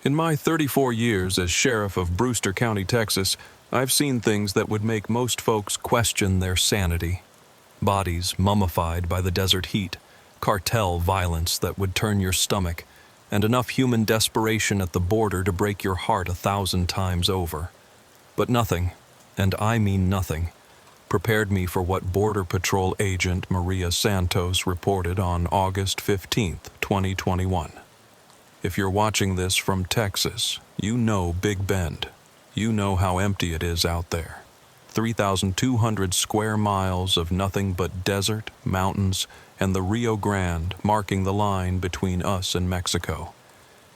In my 34 years as sheriff of Brewster County, Texas, I've seen things that would make most folks question their sanity. Bodies mummified by the desert heat, cartel violence that would turn your stomach, and enough human desperation at the border to break your heart 1,000 times over. But nothing, and I mean nothing, prepared me for what Border Patrol agent Maria Santos reported on August 15th, 2021. If you're watching this from Texas, you know Big Bend. You know how empty it is out there. 3,200 square miles of nothing but desert, mountains, and the Rio Grande marking the line between us and Mexico.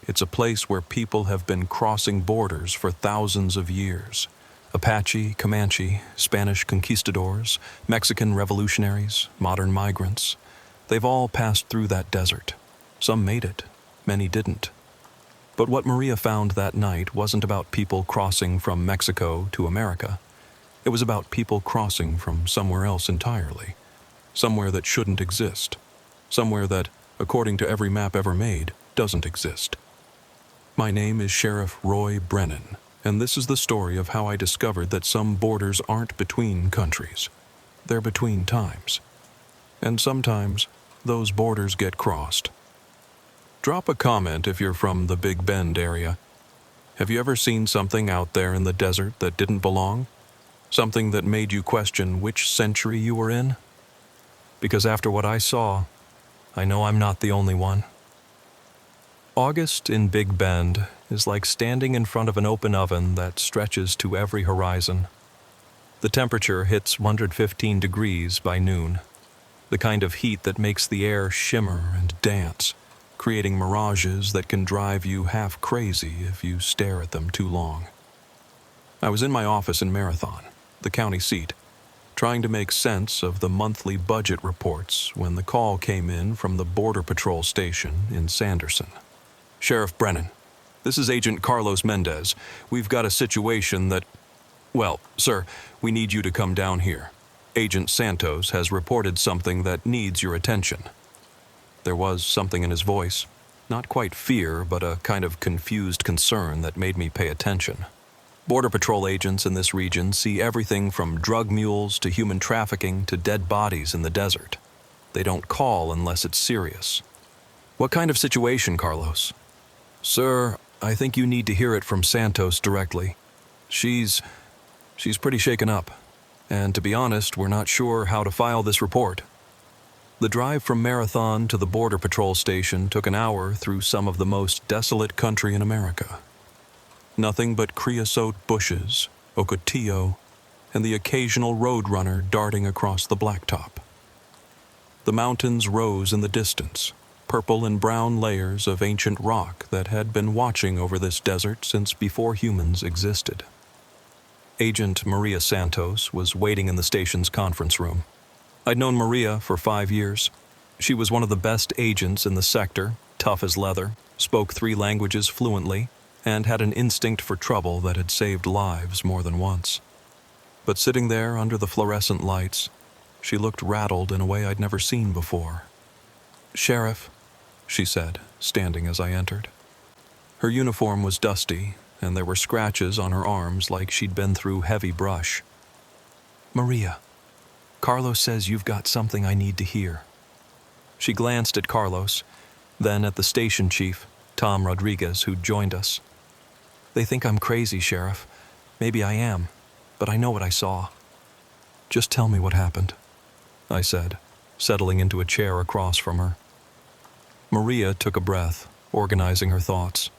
It's a place where people have been crossing borders for thousands of years. Apache, Comanche, Spanish conquistadors, Mexican revolutionaries, modern migrants. They've all passed through that desert. Some made it. Many didn't. But what Maria found that night wasn't about people crossing from Mexico to America. It was about people crossing from somewhere else entirely. Somewhere that shouldn't exist. Somewhere that, according to every map ever made, doesn't exist. My name is Sheriff Roy Brennan, and this is the story of how I discovered that some borders aren't between countries. They're between times. And sometimes, those borders get crossed. Drop a comment if you're from the Big Bend area. Have you ever seen something out there in the desert that didn't belong? Something that made you question which century you were in? Because after what I saw, I know I'm not the only one. August in Big Bend is like standing in front of an open oven that stretches to every horizon. The temperature hits 115 degrees by noon, the kind of heat that makes the air shimmer and dance, creating mirages that can drive you half crazy if you stare at them too long. I was in my office in Marathon, the county seat, trying to make sense of the monthly budget reports when the call came in from the Border Patrol station in Sanderson. Sheriff Brennan, this is Agent Carlos Mendez. We've got a situation that... Well, sir, we need you to come down here. Agent Santos has reported something that needs your attention. There was something in his voice, not quite fear, but a kind of confused concern that made me pay attention. Border Patrol agents in this region see everything from drug mules to human trafficking to dead bodies in the desert. They don't call unless it's serious. What kind of situation, Carlos? Sir, I think you need to hear it from Santos directly. She's pretty shaken up. And to be honest, we're not sure how to file this report. The drive from Marathon to the Border Patrol station took an hour through some of the most desolate country in America. Nothing but creosote bushes, ocotillo, and the occasional roadrunner darting across the blacktop. The mountains rose in the distance, purple and brown layers of ancient rock that had been watching over this desert since before humans existed. Agent Maria Santos was waiting in the station's conference room. I'd known Maria for 5 years. She was one of the best agents in the sector, tough as leather, spoke 3 languages fluently, and had an instinct for trouble that had saved lives more than once. But sitting there under the fluorescent lights, she looked rattled in a way I'd never seen before. "Sheriff," she said, standing as I entered. Her uniform was dusty, and there were scratches on her arms like she'd been through heavy brush. "Maria, Carlos says you've got something I need to hear." She glanced at Carlos, then at the station chief, Tom Rodriguez, who'd joined us. "They think I'm crazy, Sheriff. Maybe I am, but I know what I saw." "Just tell me what happened," I said, settling into a chair across from her. Maria took a breath, organizing her thoughts.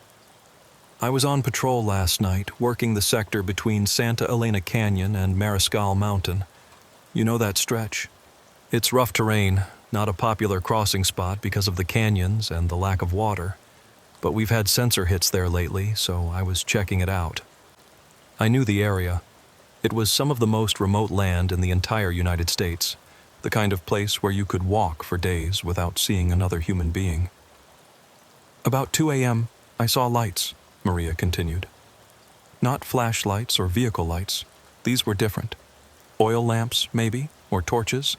"I was on patrol last night, working the sector between Santa Elena Canyon and Mariscal Mountain. You know that stretch? It's rough terrain, not a popular crossing spot because of the canyons and the lack of water. But we've had sensor hits there lately, so I was checking it out. I knew the area. It was some of the most remote land in the entire United States, the kind of place where you could walk for days without seeing another human being. About 2 a.m., I saw lights," Maria continued. "Not flashlights or vehicle lights. These were different. Oil lamps, maybe, or torches,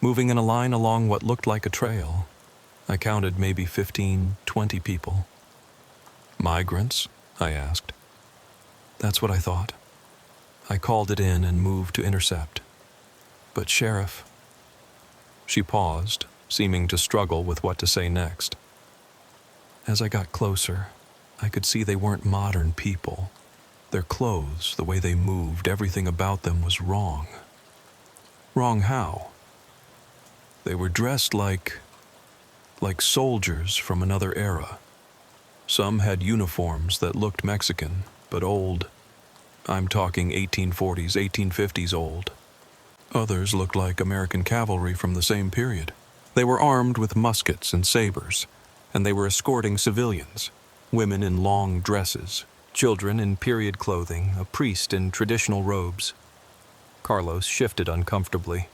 moving in a line along what looked like a trail. I counted maybe 15, 20 people." Migrants? I asked. That's what I thought. I called it in and moved to intercept. But Sheriff... She paused, seeming to struggle with what to say next. As I got closer, I could see they weren't modern people. Their clothes, the way they moved, everything about them was wrong. Wrong how? They were dressed like soldiers from another era. Some had uniforms that looked Mexican, but old. I'm talking 1840s, 1850s old. Others looked like American cavalry from the same period. They were armed with muskets and sabers, and they were escorting civilians, women in long dresses, children in period clothing, a priest in traditional robes. Carlos shifted uncomfortably.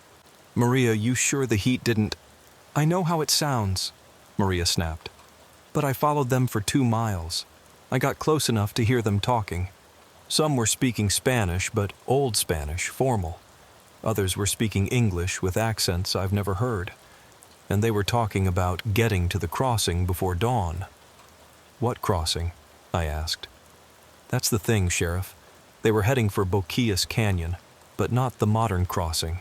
Maria, you sure the heat didn't... I know how it sounds, Maria snapped. But I followed them for 2 miles. I got close enough to hear them talking. Some were speaking Spanish, but old Spanish, formal. Others were speaking English with accents I've never heard. And they were talking about getting to the crossing before dawn. What crossing? I asked. That's the thing, Sheriff. They were heading for Boquillas Canyon, but not the modern crossing.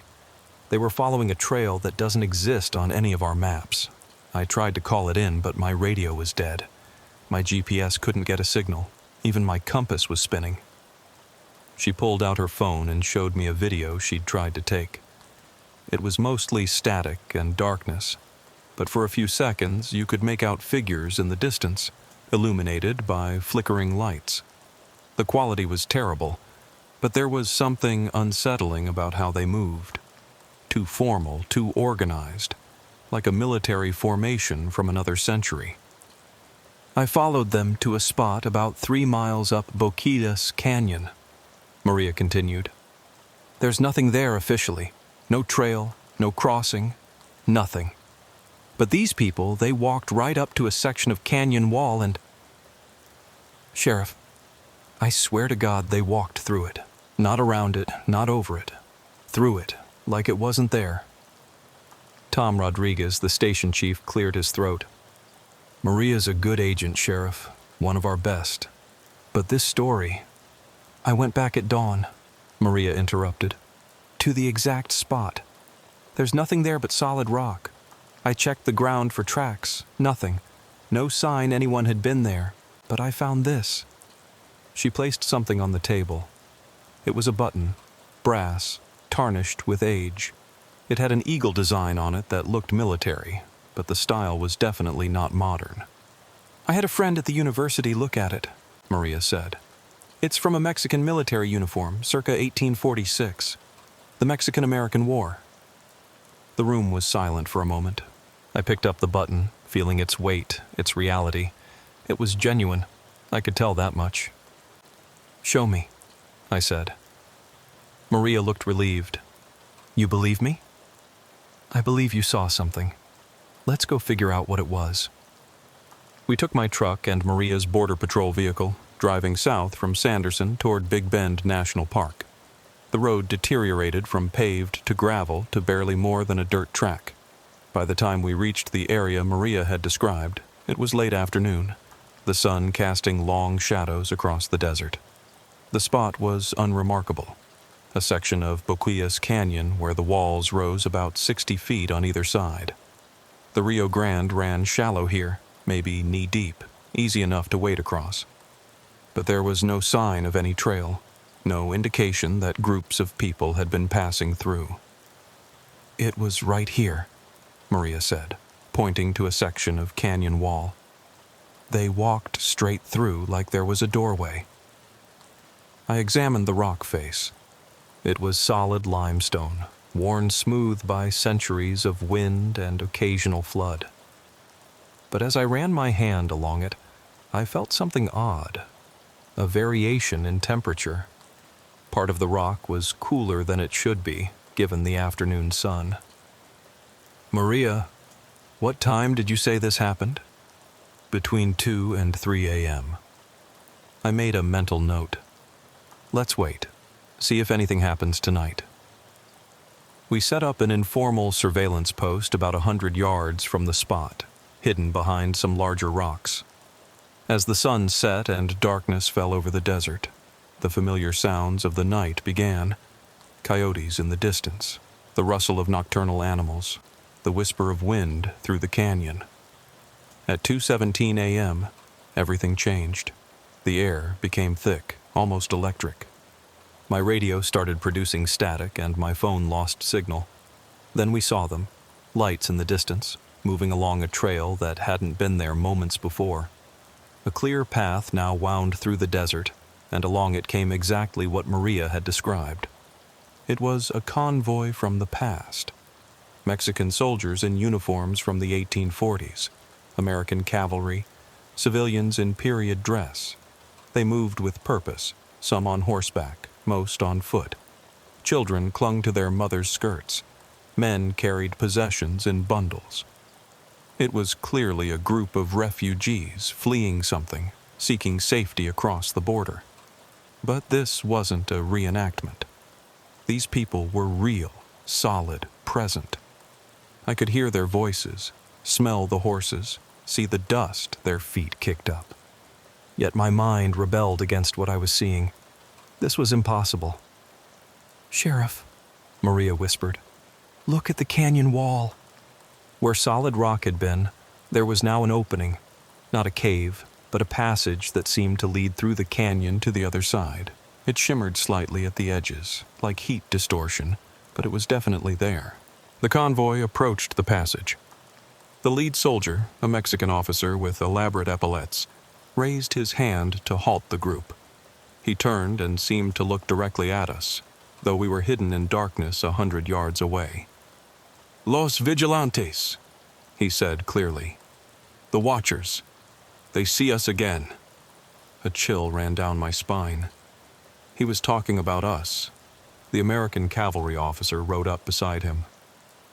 They were following a trail that doesn't exist on any of our maps. I tried to call it in, but my radio was dead. My GPS couldn't get a signal. Even my compass was spinning. She pulled out her phone and showed me a video she'd tried to take. It was mostly static and darkness, but for a few seconds you could make out figures in the distance, illuminated by flickering lights. The quality was terrible, but there was something unsettling about how they moved. Too formal, too organized, like a military formation from another century. I followed them to a spot about 3 miles up Boquillas Canyon, Maria continued. There's nothing there officially. No trail, no crossing, nothing. But these people, they walked right up to a section of canyon wall and... Sheriff, I swear to God they walked through it. Not around it, not over it. Through it, like it wasn't there. Tom Rodriguez, the station chief, cleared his throat. Maria's a good agent, Sheriff, one of our best. But this story... I went back at dawn, Maria interrupted, to the exact spot. There's nothing there but solid rock. I checked the ground for tracks, nothing. No sign anyone had been there, but I found this. She placed something on the table. It was a button, brass, tarnished with age. It had an eagle design on it that looked military, but the style was definitely not modern. I had a friend at the university look at it, Maria said. It's from a Mexican military uniform, circa 1846. The Mexican-American War. The room was silent for a moment. I picked up the button, feeling its weight, its reality. It was genuine. I could tell that much. Show me, I said. Maria looked relieved. You believe me? I believe you saw something. Let's go figure out what it was. We took my truck and Maria's Border Patrol vehicle, driving south from Sanderson toward Big Bend National Park. The road deteriorated from paved to gravel to barely more than a dirt track. By the time we reached the area Maria had described, it was late afternoon, the sun casting long shadows across the desert. The spot was unremarkable, a section of Boquillas Canyon where the walls rose about 60 feet on either side. The Rio Grande ran shallow here, maybe knee-deep, easy enough to wade across. But there was no sign of any trail, no indication that groups of people had been passing through. It was right here, Maria said, pointing to a section of canyon wall. They walked straight through like there was a doorway. I examined the rock face. It was solid limestone, worn smooth by centuries of wind and occasional flood. But as I ran my hand along it, I felt something odd, a variation in temperature. Part of the rock was cooler than it should be, given the afternoon sun. Maria, what time did you say this happened? Between 2 and 3 a.m. I made a mental note. Let's wait, see if anything happens tonight. We set up an informal surveillance post about 100 yards from the spot, hidden behind some larger rocks. As the sun set and darkness fell over the desert, the familiar sounds of the night began. Coyotes in the distance, the rustle of nocturnal animals, the whisper of wind through the canyon. At 2:17 a.m., everything changed. The air became thick, almost electric. My radio started producing static and my phone lost signal. Then we saw them, lights in the distance, moving along a trail that hadn't been there moments before. A clear path now wound through the desert, and along it came exactly what Maria had described. It was a convoy from the past. Mexican soldiers in uniforms from the 1840s, American cavalry, civilians in period dress. They moved with purpose, some on horseback, most on foot. Children clung to their mothers' skirts. Men carried possessions in bundles. It was clearly a group of refugees fleeing something, seeking safety across the border. But this wasn't a reenactment. These people were real, solid, present. I could hear their voices, smell the horses, see the dust their feet kicked up. Yet my mind rebelled against what I was seeing. This was impossible. "Sheriff," Maria whispered, "look at the canyon wall." Where solid rock had been, there was now an opening, not a cave, but a passage that seemed to lead through the canyon to the other side. It shimmered slightly at the edges, like heat distortion, but it was definitely there. The convoy approached the passage. The lead soldier, a Mexican officer with elaborate epaulets, raised his hand to halt the group. He turned and seemed to look directly at us, though we were hidden in darkness 100 yards away. "Los vigilantes," he said clearly. "The watchers. They see us again." A chill ran down my spine. He was talking about us. The American cavalry officer rode up beside him.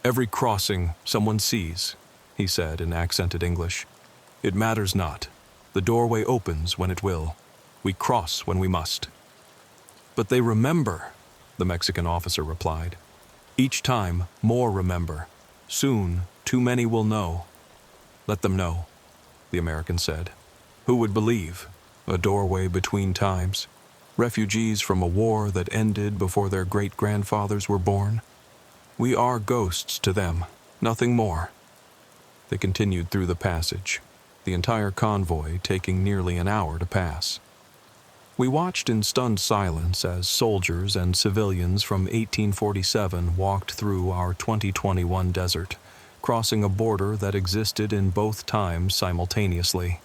"Every crossing someone sees," he said in accented English. "It matters not. The doorway opens when it will. We cross when we must." "But they remember," the Mexican officer replied. "Each time, more remember. Soon, too many will know." "Let them know," the American said. "Who would believe? A doorway between times. Refugees from a war that ended before their great-grandfathers were born. We are ghosts to them, nothing more." They continued through the passage, the entire convoy taking nearly an hour to pass. We watched in stunned silence as soldiers and civilians from 1847 walked through our 2021 desert, crossing a border that existed in both times simultaneously.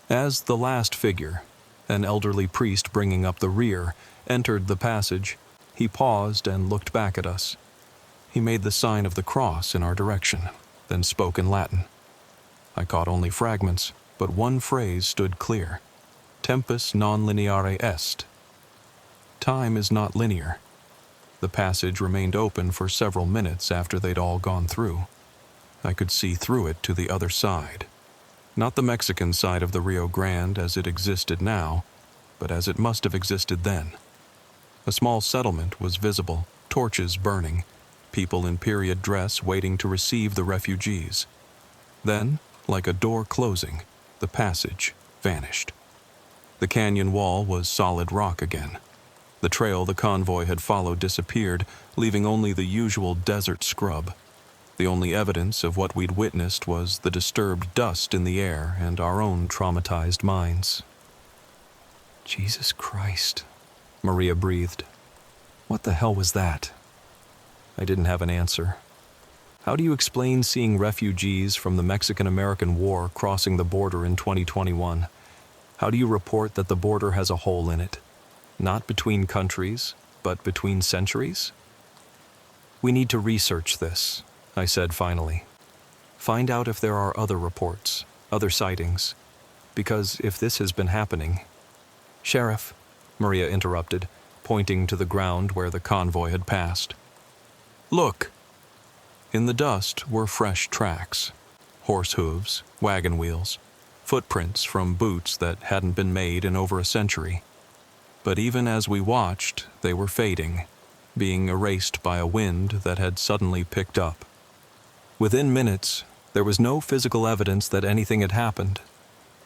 As the last figure, an elderly priest bringing up the rear, entered the passage, he paused and looked back at us. He made the sign of the cross in our direction, then spoke in Latin. I caught only fragments, but one phrase stood clear. Tempus non lineare est. Time is not linear. The passage remained open for several minutes after they'd all gone through. I could see through it to the other side. Not the Mexican side of the Rio Grande as it existed now, but as it must have existed then. A small settlement was visible, torches burning, people in period dress waiting to receive the refugees. Then, like a door closing, the passage vanished. The canyon wall was solid rock again. The trail the convoy had followed disappeared, leaving only the usual desert scrub. The only evidence of what we'd witnessed was the disturbed dust in the air and our own traumatized minds. "Jesus Christ," Maria breathed. "What the hell was that?" I didn't have an answer. How do you explain seeing refugees from the Mexican-American War crossing the border in 2021? How do you report that the border has a hole in it? Not between countries, but between centuries? "We need to research this," I said finally. "Find out if there are other reports, other sightings. Because if this has been happening—" "Sheriff," Maria interrupted, pointing to the ground where the convoy had passed. "Look!" In the dust were fresh tracks. Horse hooves, wagon wheels, footprints from boots that hadn't been made in over a century. But even as we watched, they were fading, being erased by a wind that had suddenly picked up. Within minutes, there was no physical evidence that anything had happened.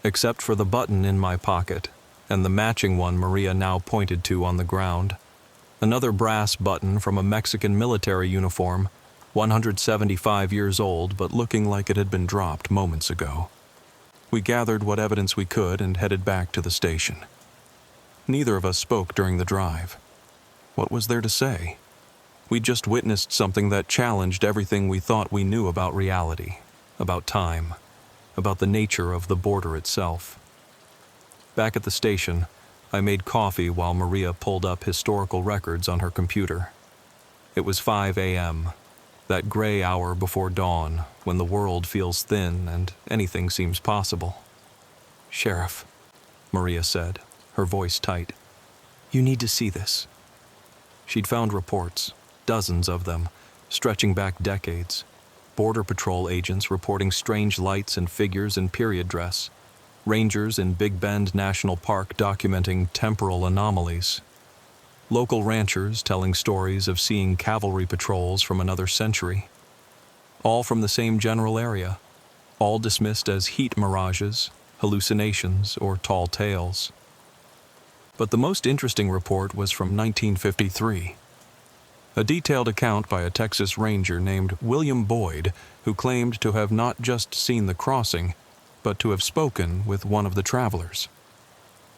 except for the button in my pocket and the matching one Maria now pointed to on the ground. Another brass button from a Mexican military uniform, 175 years old but looking like it had been dropped moments ago. We gathered what evidence we could and headed back to the station. Neither of us spoke during the drive. What was there to say? We'd just witnessed something that challenged everything we thought we knew about reality, about time, about the nature of the border itself. Back at the station, I made coffee while Maria pulled up historical records on her computer. It was 5 a.m., that gray hour before dawn when the world feels thin and anything seems possible. "Sheriff," Maria said, her voice tight, "you need to see this." She'd found reports, dozens of them, stretching back decades. Border Patrol agents reporting strange lights and figures in period dress. Rangers in Big Bend National Park documenting temporal anomalies. Local ranchers telling stories of seeing cavalry patrols from another century. All from the same general area, all dismissed as heat mirages, hallucinations, or tall tales. But the most interesting report was from 1953. A detailed account by a Texas Ranger named William Boyd, who claimed to have not just seen the crossing, but to have spoken with one of the travelers.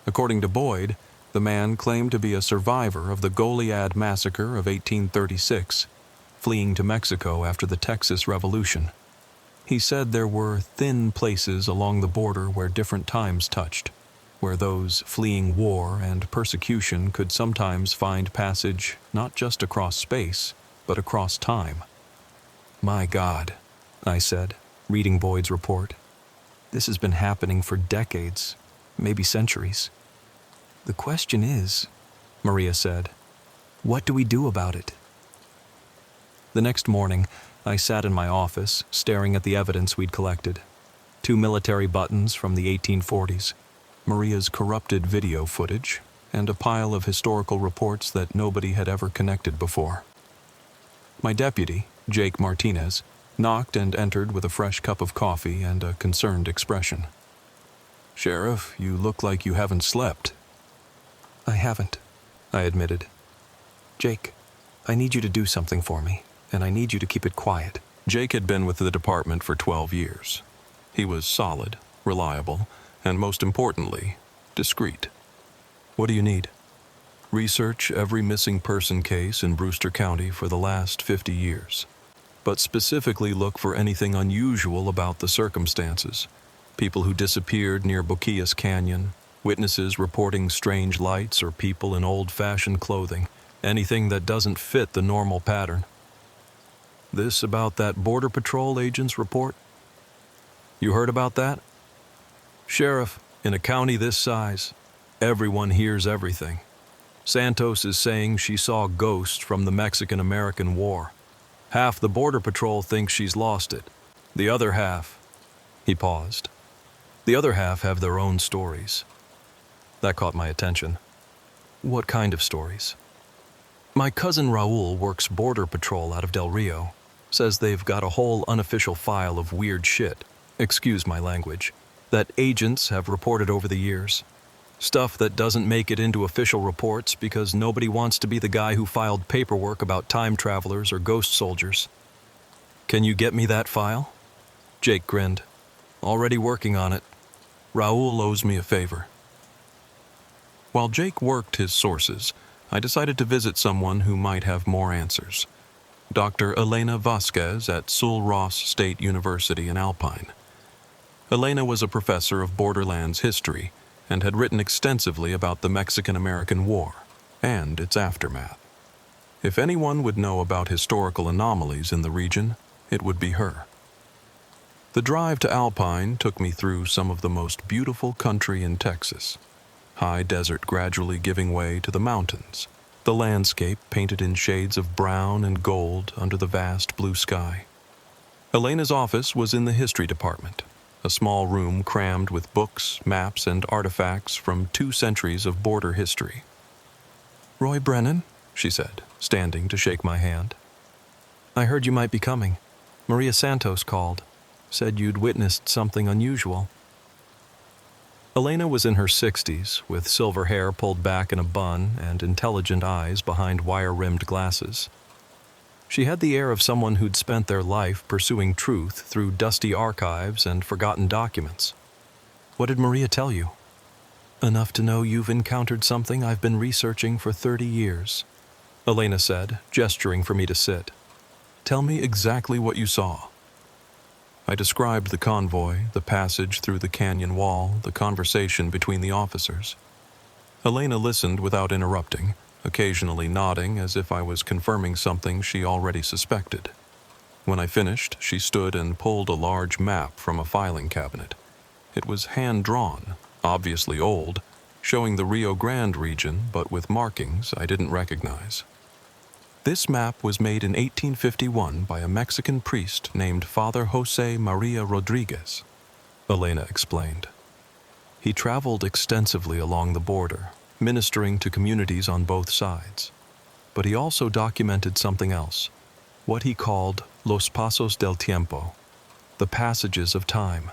According to Boyd, the man claimed to be a survivor of the Goliad massacre of 1836, fleeing to Mexico after the Texas Revolution. He said there were thin places along the border where different times touched, where those fleeing war and persecution could sometimes find passage not just across space, but across time. "My God," I said, reading Boyd's report. "This has been happening for decades, maybe centuries." "The question is," Maria said, "what do we do about it?" The next morning, I sat in my office, staring at the evidence we'd collected. 2 military buttons from the 1840s, Maria's corrupted video footage, and a pile of historical reports that nobody had ever connected before. My deputy, Jake Martinez, knocked and entered with a fresh cup of coffee and a concerned expression. "Sheriff, you look like you haven't slept." "I haven't," I admitted. "Jake, I need you to do something for me, and I need you to keep it quiet." Jake had been with the department for 12 years. He was solid, reliable, and most importantly, discreet. "What do you need?" "Research every missing person case in Brewster County for the last 50 years. But specifically look for anything unusual about the circumstances. People who disappeared near Boquillas Canyon, witnesses reporting strange lights or people in old-fashioned clothing, anything that doesn't fit the normal pattern." "This about that Border Patrol agent's report?" "You heard about that?" "Sheriff, in a county this size, everyone hears everything. Santos is saying she saw ghosts from the Mexican-American War. Half the Border Patrol thinks she's lost it. The other half..." He paused. "The other half have their own stories." That caught my attention. "What kind of stories?" "My cousin Raul works Border Patrol out of Del Rio. Says they've got a whole unofficial file of weird shit, excuse my language, that agents have reported over the years. Stuff that doesn't make it into official reports because nobody wants to be the guy who filed paperwork about time travelers or ghost soldiers." "Can you get me that file?" Jake grinned. "Already working on it. Raul owes me a favor." While Jake worked his sources, I decided to visit someone who might have more answers. Dr. Elena Vasquez at Sul Ross State University in Alpine. Elena was a professor of borderlands history and had written extensively about the Mexican-American War and its aftermath. If anyone would know about historical anomalies in the region, it would be her. The drive to Alpine took me through some of the most beautiful country in Texas. High desert gradually giving way to the mountains, the landscape painted in shades of brown and gold under the vast blue sky. Elena's office was in the history department, a small room crammed with books, maps, and artifacts from 2 centuries of border history. "Roy Brennan," she said, standing to shake my hand. "I heard you might be coming. Maria Santos called. Said you'd witnessed something unusual." Elena was in her 60s, with silver hair pulled back in a bun and intelligent eyes behind wire-rimmed glasses. She had the air of someone who'd spent their life pursuing truth through dusty archives and forgotten documents. "What did Maria tell you?" "Enough to know you've encountered something I've been researching for 30 years, Elena said, gesturing for me to sit. "Tell me exactly what you saw." I described the convoy, the passage through the canyon wall, the conversation between the officers. Elena listened without interrupting, occasionally nodding as if I was confirming something she already suspected. When I finished, she stood and pulled a large map from a filing cabinet. It was hand-drawn, obviously old, showing the Rio Grande region, but with markings I didn't recognize. This map was made in 1851 by a Mexican priest named Father Jose Maria Rodriguez, Elena explained. He traveled extensively along the border, ministering to communities on both sides. But he also documented something else, what he called Los Pasos del Tiempo, the passages of time.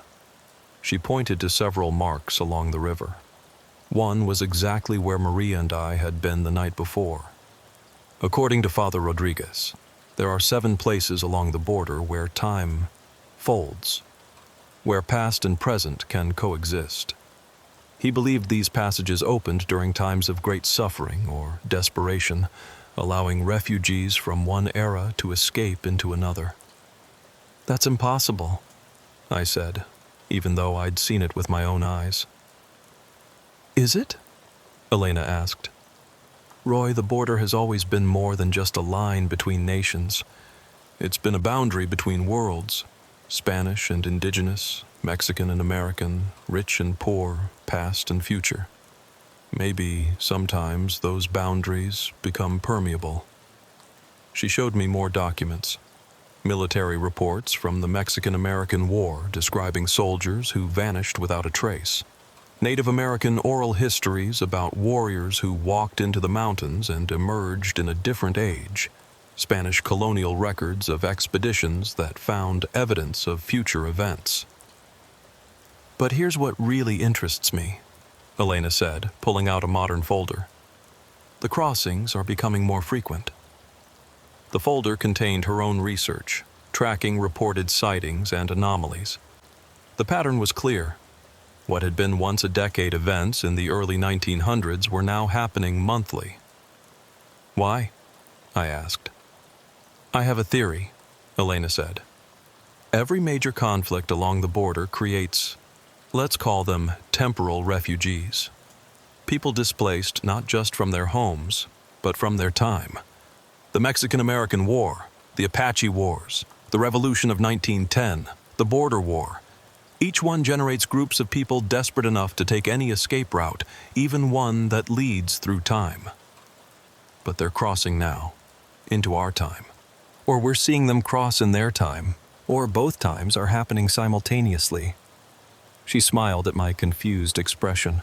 She pointed to several marks along the river. One was exactly where Maria and I had been the night before. According to Father Rodriguez, there are 7 places along the border where time folds, where past and present can coexist. He believed these passages opened during times of great suffering or desperation, allowing refugees from one era to escape into another. "That's impossible," I said, even though I'd seen it with my own eyes. "Is it?" Elena asked. "Roy, the border has always been more than just a line between nations. It's been a boundary between worlds, Spanish and indigenous, Mexican and American, rich and poor, past and future. Maybe, sometimes, those boundaries become permeable." She showed me more documents. Military reports from the Mexican-American War describing soldiers who vanished without a trace. Native American oral histories about warriors who walked into the mountains and emerged in a different age. Spanish colonial records of expeditions that found evidence of future events. "But here's what really interests me," Elena said, pulling out a modern folder. "The crossings are becoming more frequent." The folder contained her own research, tracking reported sightings and anomalies. The pattern was clear. What had been once a decade events in the early 1900s were now happening monthly. "Why?" I asked. "I have a theory," Elena said. "Every major conflict along the border creates, let's call them temporal refugees. People displaced not just from their homes, but from their time. The Mexican-American War, the Apache Wars, the Revolution of 1910, the Border War. Each one generates groups of people desperate enough to take any escape route, even one that leads through time. But they're crossing now, into our time. Or we're seeing them cross in their time, or both times are happening simultaneously." She smiled at my confused expression.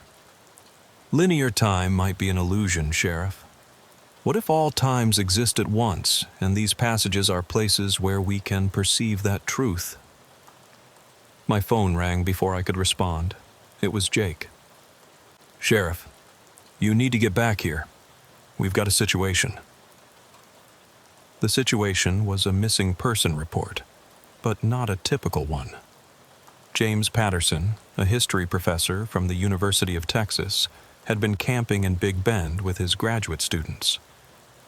"Linear time might be an illusion, Sheriff. What if all times exist at once, and these passages are places where we can perceive that truth?" My phone rang before I could respond. It was Jake. "Sheriff, you need to get back here. We've got a situation." The situation was a missing person report, but not a typical one. James Patterson, a history professor from the University of Texas, had been camping in Big Bend with his graduate students.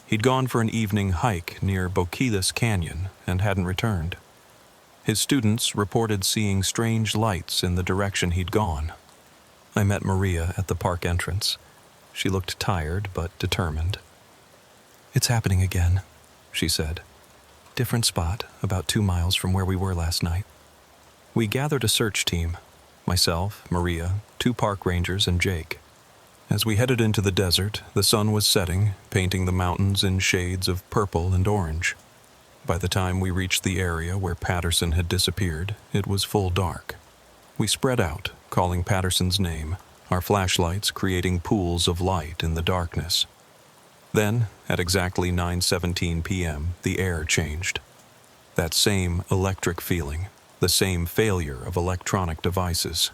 He'd gone for an evening hike near Boquillas Canyon and hadn't returned. His students reported seeing strange lights in the direction he'd gone. I met Maria at the park entrance. She looked tired but determined. "It's happening again," she said. "Different spot, about 2 miles from where we were last night." We gathered a search team, myself, Maria, 2 park rangers, and Jake. As we headed into the desert, the sun was setting, painting the mountains in shades of purple and orange. By the time we reached the area where Patterson had disappeared, it was full dark. We spread out, calling Patterson's name, our flashlights creating pools of light in the darkness. Then, at exactly 9:17 p.m., the air changed. That same electric feeling, the same failure of electronic devices.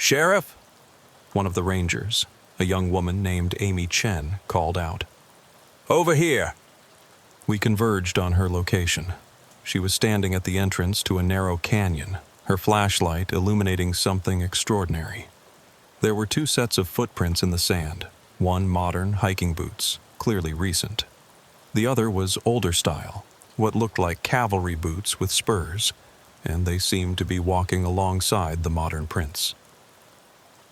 "Sheriff?" One of the rangers, a young woman named Amy Chen, called out. "Over here." We converged on her location. She was standing at the entrance to a narrow canyon, her flashlight illuminating something extraordinary. There were 2 sets of footprints in the sand, one modern hiking boots, clearly recent. The other was older style, what looked like cavalry boots with spurs, and they seemed to be walking alongside the modern prints.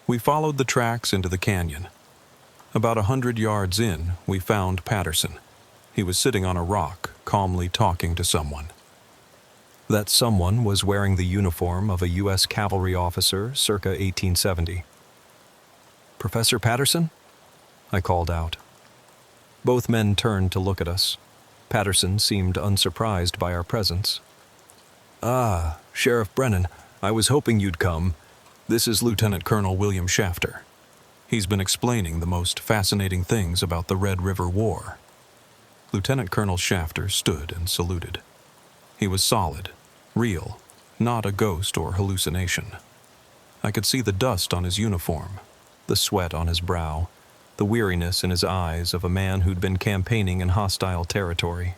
We followed the tracks into the canyon. About 100 yards in, we found Patterson. He was sitting on a rock, calmly talking to someone. That someone was wearing the uniform of a U.S. cavalry officer circa 1870. "Professor Patterson?" I called out. Both men turned to look at us. Patterson seemed unsurprised by our presence. "Ah, Sheriff Brennan, I was hoping you'd come. This is Lieutenant Colonel William Shafter. He's been explaining the most fascinating things about the Red River War." Lieutenant Colonel Shafter stood and saluted. He was solid, real, not a ghost or hallucination. I could see the dust on his uniform, the sweat on his brow, the weariness in his eyes of a man who'd been campaigning in hostile territory.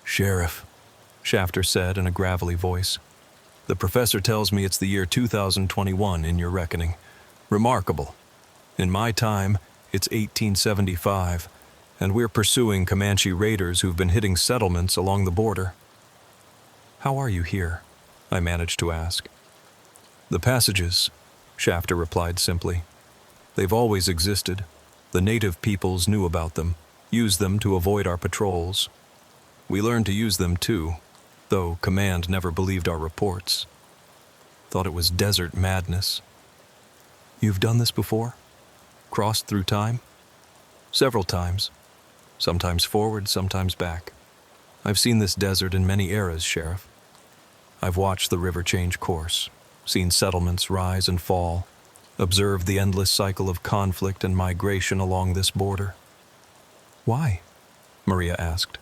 "Sheriff," Shafter said in a gravelly voice, "the professor tells me it's the year 2021 in your reckoning. Remarkable. In my time, it's 1875, and we're pursuing Comanche raiders who've been hitting settlements along the border." "How are you here?" I managed to ask. "The passages," Shafter replied simply. "They've always existed. The native peoples knew about them, used them to avoid our patrols. We learned to use them too, though command never believed our reports. Thought it was desert madness." "You've done this before? Crossed through time?" "Several times. Sometimes forward, sometimes back. I've seen this desert in many eras, Sheriff. I've watched the river change course, seen settlements rise and fall, observed the endless cycle of conflict and migration along this border." "Why?" Maria asked.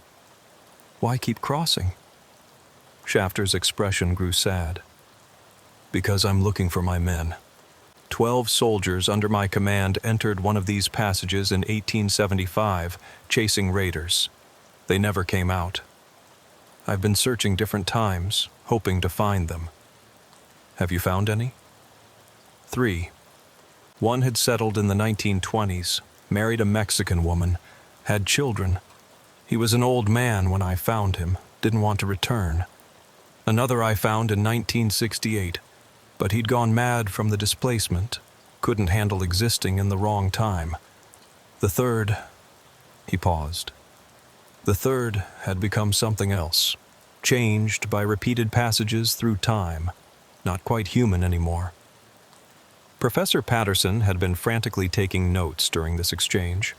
"Why keep crossing?" Shafter's expression grew sad. "Because I'm looking for my men. 12 soldiers under my command entered one of these passages in 1875, chasing raiders. They never came out. I've been searching different times, hoping to find them. Have you found any?" 3. One had settled in the 1920s, married a Mexican woman, had children. He was an old man when I found him, didn't want to return. Another I found in 1968, but he'd gone mad from the displacement, couldn't handle existing in the wrong time. The third, he paused. The third had become something else, changed by repeated passages through time, not quite human anymore. Professor Patterson had been frantically taking notes during this exchange.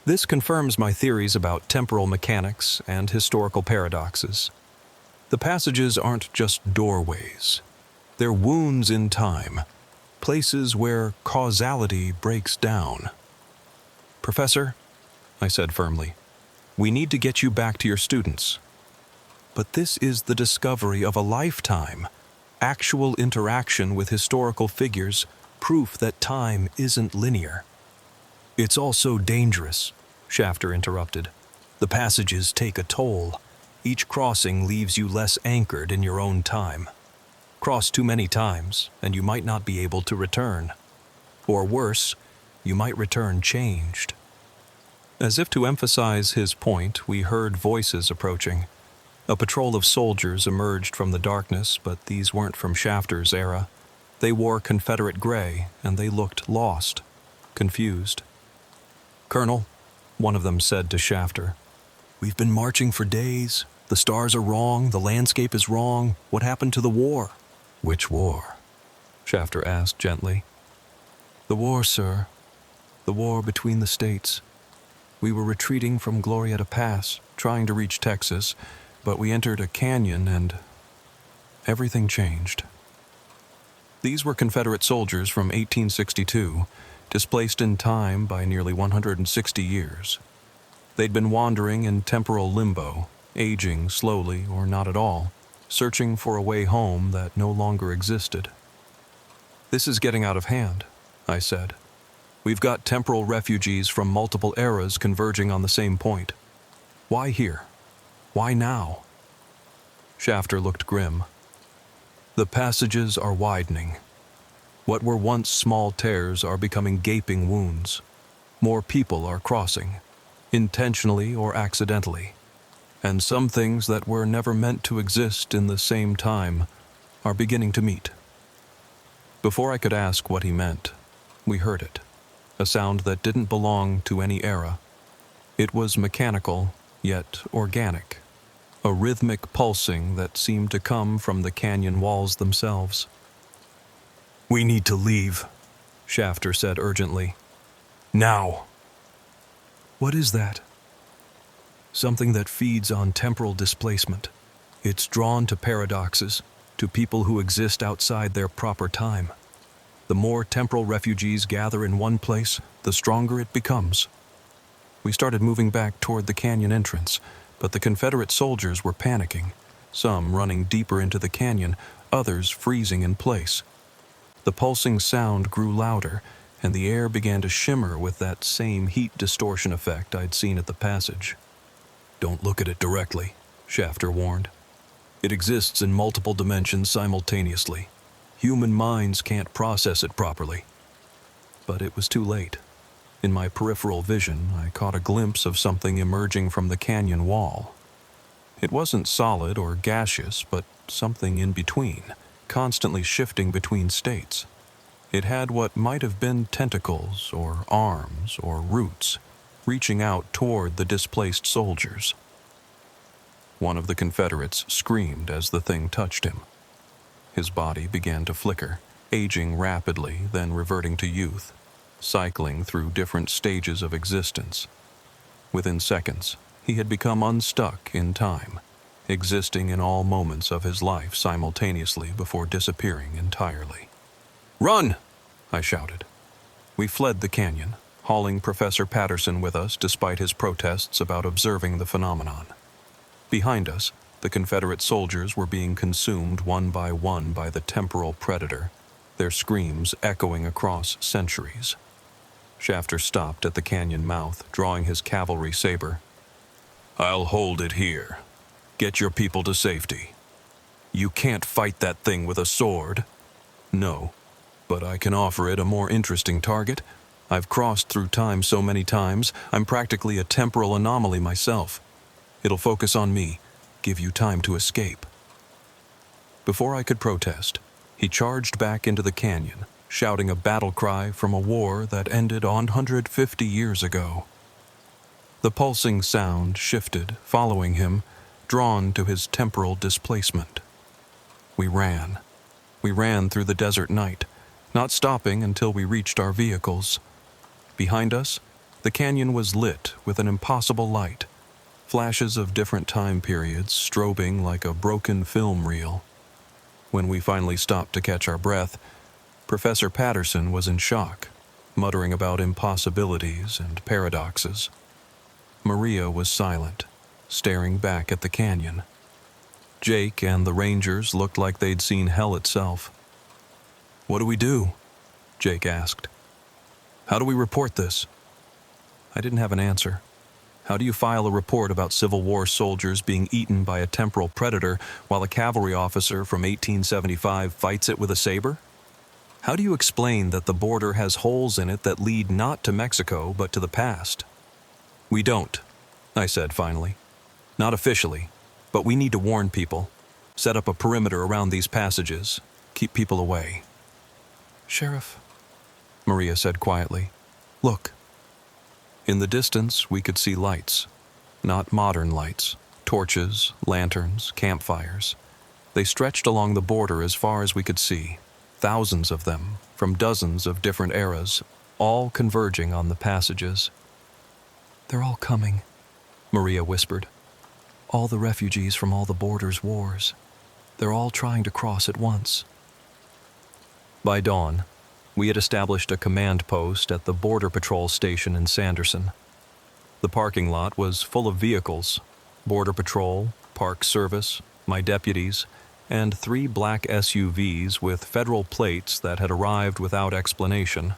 This confirms my theories about temporal mechanics and historical paradoxes. The passages aren't just doorways. They're wounds in time, places where causality breaks down. "Professor," I said firmly, "we need to get you back to your students. But this is the discovery of a lifetime, actual interaction with historical figures, proof that time isn't linear." "It's also dangerous," Shafter interrupted. "The passages take a toll. Each crossing leaves you less anchored in your own time. Cross too many times, and you might not be able to return. Or worse, you might return changed." As if to emphasize his point, we heard voices approaching. A patrol of soldiers emerged from the darkness, but these weren't from Shafter's era. They wore Confederate gray, and they looked lost, confused. "Colonel," one of them said to Shafter, "we've been marching for days. The stars are wrong, the landscape is wrong. What happened to the war?" "Which war?" Shafter asked gently. "The war, sir. The war between the states. We were retreating from Glorieta Pass, trying to reach Texas, but we entered a canyon and everything changed." These were Confederate soldiers from 1862, displaced in time by nearly 160 years. They'd been wandering in temporal limbo, aging slowly or not at all, searching for a way home that no longer existed. "This is getting out of hand," I said. "We've got temporal refugees from multiple eras converging on the same point. Why here? Why now?" Shafter looked grim. "The passages are widening. What were once small tears are becoming gaping wounds. More people are crossing, intentionally or accidentally. And some things that were never meant to exist in the same time are beginning to meet." Before I could ask what he meant, we heard it, a sound that didn't belong to any era. It was mechanical, yet organic, a rhythmic pulsing that seemed to come from the canyon walls themselves. "We need to leave," Shafter said urgently. "Now." "What is that?" "Something that feeds on temporal displacement. It's drawn to paradoxes, to people who exist outside their proper time. The more temporal refugees gather in one place, the stronger it becomes." We started moving back toward the canyon entrance, but the Confederate soldiers were panicking, some running deeper into the canyon, others freezing in place. The pulsing sound grew louder, and the air began to shimmer with that same heat distortion effect I'd seen at the passage. "Don't look at it directly," Shafter warned. "It exists in multiple dimensions simultaneously. Human minds can't process it properly." But it was too late. In my peripheral vision, I caught a glimpse of something emerging from the canyon wall. It wasn't solid or gaseous, but something in between, constantly shifting between states. It had what might have been tentacles or arms or roots, reaching out toward the displaced soldiers. One of the Confederates screamed as the thing touched him. His body began to flicker, aging rapidly, then reverting to youth, cycling through different stages of existence. Within seconds, he had become unstuck in time, existing in all moments of his life simultaneously before disappearing entirely. "Run!" I shouted. We fled the canyon, hauling Professor Patterson with us despite his protests about observing the phenomenon. Behind us, the Confederate soldiers were being consumed one by the temporal predator, their screams echoing across centuries. Shafter stopped at the canyon mouth, drawing his cavalry saber. "I'll hold it here. Get your people to safety." "You can't fight that thing with a sword." "No, but I can offer it a more interesting target. I've crossed through time so many times, I'm practically a temporal anomaly myself. It'll focus on me, give you time to escape." Before I could protest, he charged back into the canyon, shouting a battle cry from a war that ended 150 years ago. The pulsing sound shifted, following him, drawn to his temporal displacement. We ran. We ran through the desert night, not stopping until we reached our vehicles. Behind us, the canyon was lit with an impossible light, flashes of different time periods strobing like a broken film reel. When we finally stopped to catch our breath, Professor Patterson was in shock, muttering about impossibilities and paradoxes. Maria was silent, staring back at the canyon. Jake and the Rangers looked like they'd seen hell itself. "What do we do?" Jake asked. "How do we report this?" I didn't have an answer. How do you file a report about Civil War soldiers being eaten by a temporal predator while a cavalry officer from 1875 fights it with a saber? How do you explain that the border has holes in it that lead not to Mexico but to the past? "We don't," I said finally. "Not officially, but we need to warn people. Set up a perimeter around these passages. Keep people away." "Sheriff," Maria said quietly, "look." In the distance, we could see lights. Not modern lights. Torches, lanterns, campfires. They stretched along the border as far as we could see. Thousands of them, from dozens of different eras, all converging on the passages. "They're all coming," Maria whispered. "All the refugees from all the borders' wars. They're all trying to cross at once." By dawn, we had established a command post at the Border Patrol station in Sanderson. The parking lot was full of vehicles, Border Patrol, Park Service, my deputies, and 3 black SUVs with federal plates that had arrived without explanation.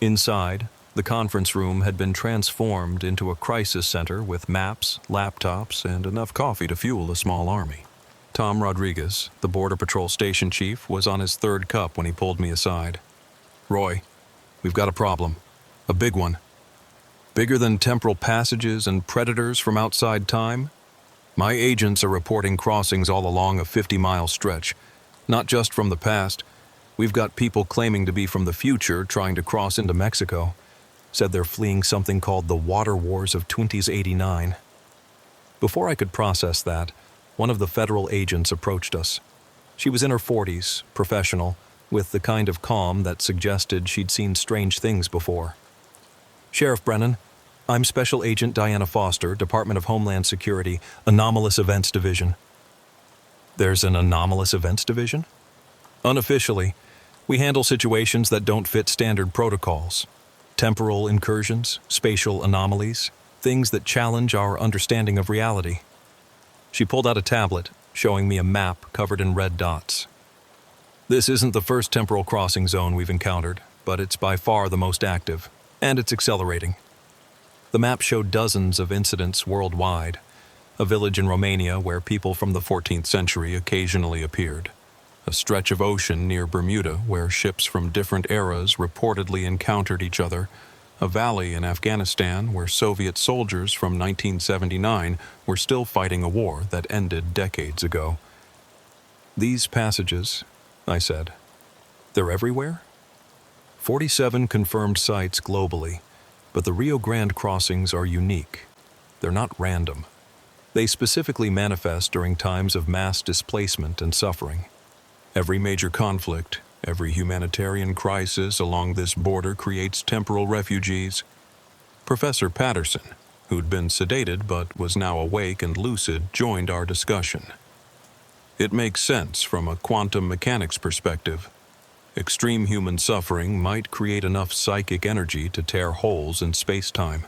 Inside, the conference room had been transformed into a crisis center with maps, laptops, and enough coffee to fuel a small army. Tom Rodriguez, the Border Patrol station chief, was on his 3rd cup when he pulled me aside. "Roy, we've got a problem. A big one. Bigger than temporal passages and predators from outside time? My agents are reporting crossings all along a 50-mile stretch. Not just from the past. We've got people claiming to be from the future trying to cross into Mexico. Said they're fleeing something called the Water Wars of 2089. Before I could process that, one of the federal agents approached us. She was in her 40s, professional, with the kind of calm that suggested she'd seen strange things before. "Sheriff Brennan, I'm Special Agent Diana Foster, Department of Homeland Security, Anomalous Events Division." "There's an Anomalous Events Division?" "Unofficially, we handle situations that don't fit standard protocols. Temporal incursions, spatial anomalies, things that challenge our understanding of reality." She pulled out a tablet, showing me a map covered in red dots. "This isn't the first temporal crossing zone we've encountered, but it's by far the most active, and it's accelerating." The map showed dozens of incidents worldwide, a village in Romania where people from the 14th century occasionally appeared, a stretch of ocean near Bermuda where ships from different eras reportedly encountered each other, a valley in Afghanistan where Soviet soldiers from 1979 were still fighting a war that ended decades ago. "These passages," I said, "they're everywhere?" 47 confirmed sites globally, but the Rio Grande crossings are unique. They're not random. They specifically manifest during times of mass displacement and suffering. Every major conflict, every humanitarian crisis along this border creates temporal refugees. Professor Patterson, who'd been sedated but was now awake and lucid, joined our discussion. "It makes sense from a quantum mechanics perspective. Extreme human suffering might create enough psychic energy to tear holes in space-time.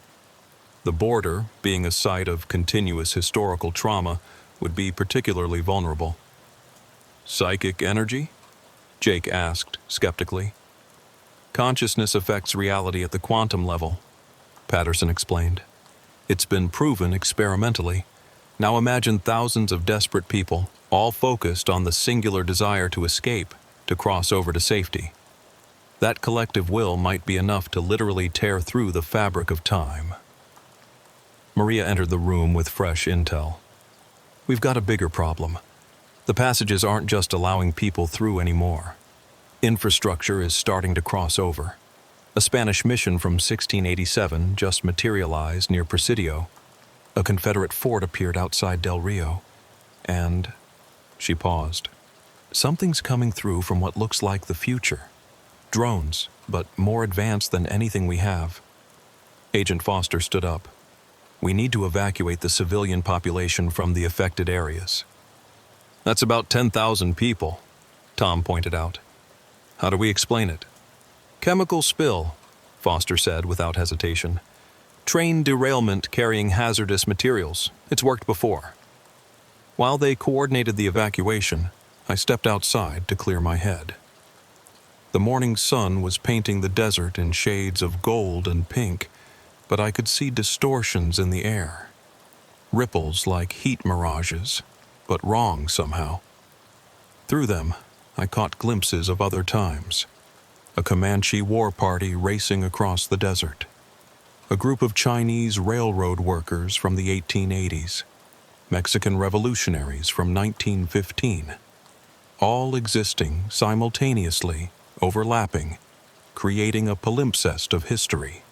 The border, being a site of continuous historical trauma, would be particularly vulnerable." "Psychic energy?" Jake asked, skeptically. "Consciousness affects reality at the quantum level," Patterson explained. "It's been proven experimentally. Now imagine thousands of desperate people, all focused on the singular desire to escape, to cross over to safety. That collective will might be enough to literally tear through the fabric of time." Maria entered the room with fresh intel. "We've got a bigger problem. The passages aren't just allowing people through anymore. Infrastructure is starting to cross over. A Spanish mission from 1687 just materialized near Presidio. A Confederate fort appeared outside Del Rio. And..." She paused. "Something's coming through from what looks like the future. Drones, but more advanced than anything we have." Agent Foster stood up. "We need to evacuate the civilian population from the affected areas." "That's about 10,000 people," Tom pointed out. "How do we explain it?" "Chemical spill," Foster said without hesitation. "Train derailment carrying hazardous materials. It's worked before." While they coordinated the evacuation, I stepped outside to clear my head. The morning sun was painting the desert in shades of gold and pink, but I could see distortions in the air. Ripples like heat mirages, but wrong somehow. Through them, I caught glimpses of other times. A Comanche war party racing across the desert. A group of Chinese railroad workers from the 1880s. Mexican revolutionaries from 1915. All existing simultaneously, overlapping, creating a palimpsest of history.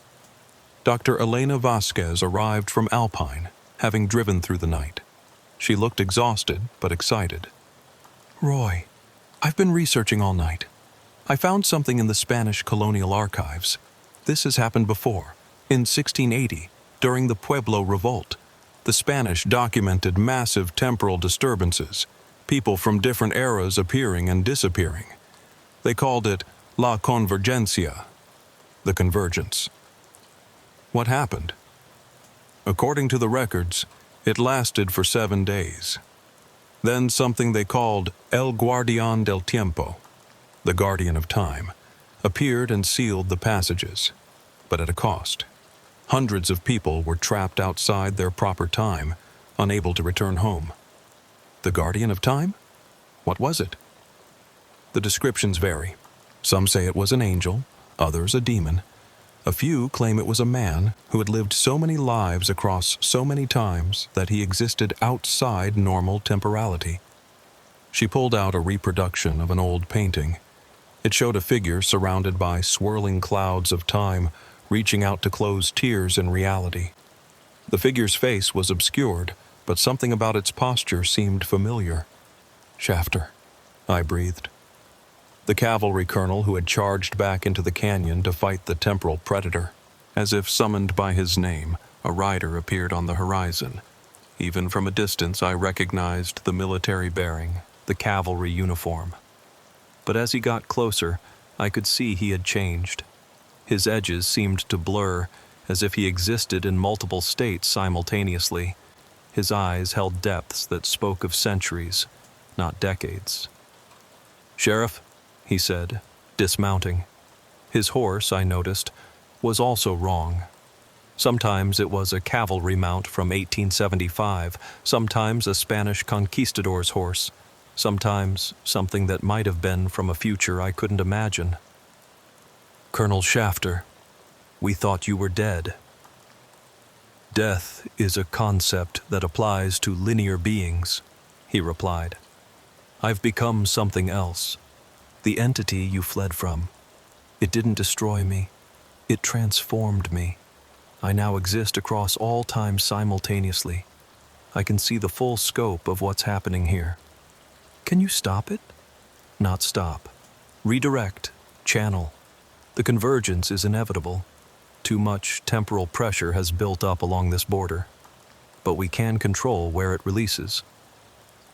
Dr. Elena Vasquez arrived from Alpine, having driven through the night. She looked exhausted but excited. "Roy, I've been researching all night. I found something in the Spanish colonial archives. This has happened before. In 1680, during the Pueblo Revolt, the Spanish documented massive temporal disturbances, people from different eras appearing and disappearing. They called it La Convergencia, the convergence." "What happened?" "According to the records, it lasted for 7 days. Then something they called El Guardián del Tiempo, the Guardian of Time, appeared and sealed the passages, but at a cost. Hundreds of people were trapped outside their proper time, unable to return home. The Guardian of Time? What was it? The descriptions vary. Some say it was an angel, others a demon. A few claim it was a man who had lived so many lives across so many times that he existed outside normal temporality. She pulled out a reproduction of an old painting. It showed a figure surrounded by swirling clouds of time, reaching out to close tears in reality. The figure's face was obscured, but something about its posture seemed familiar. Shafter, I breathed. The cavalry colonel who had charged back into the canyon to fight the temporal predator. As if summoned by his name, a rider appeared on the horizon. Even from a distance, I recognized the military bearing, the cavalry uniform. But as he got closer, I could see he had changed. His edges seemed to blur, as if he existed in multiple states simultaneously. His eyes held depths that spoke of centuries, not decades. "Sheriff," he said, dismounting. His horse, I noticed, was also wrong. Sometimes it was a cavalry mount from 1875, sometimes a Spanish conquistador's horse, sometimes something that might have been from a future I couldn't imagine. "Colonel Shafter, we thought you were dead." "Death is a concept that applies to linear beings," he replied. "I've become something else. The entity you fled from. It didn't destroy me. It transformed me. I now exist across all time simultaneously. I can see the full scope of what's happening here. Can you stop it? Not stop. Redirect. Channel. The convergence is inevitable. Too much temporal pressure has built up along this border. But we can control where it releases."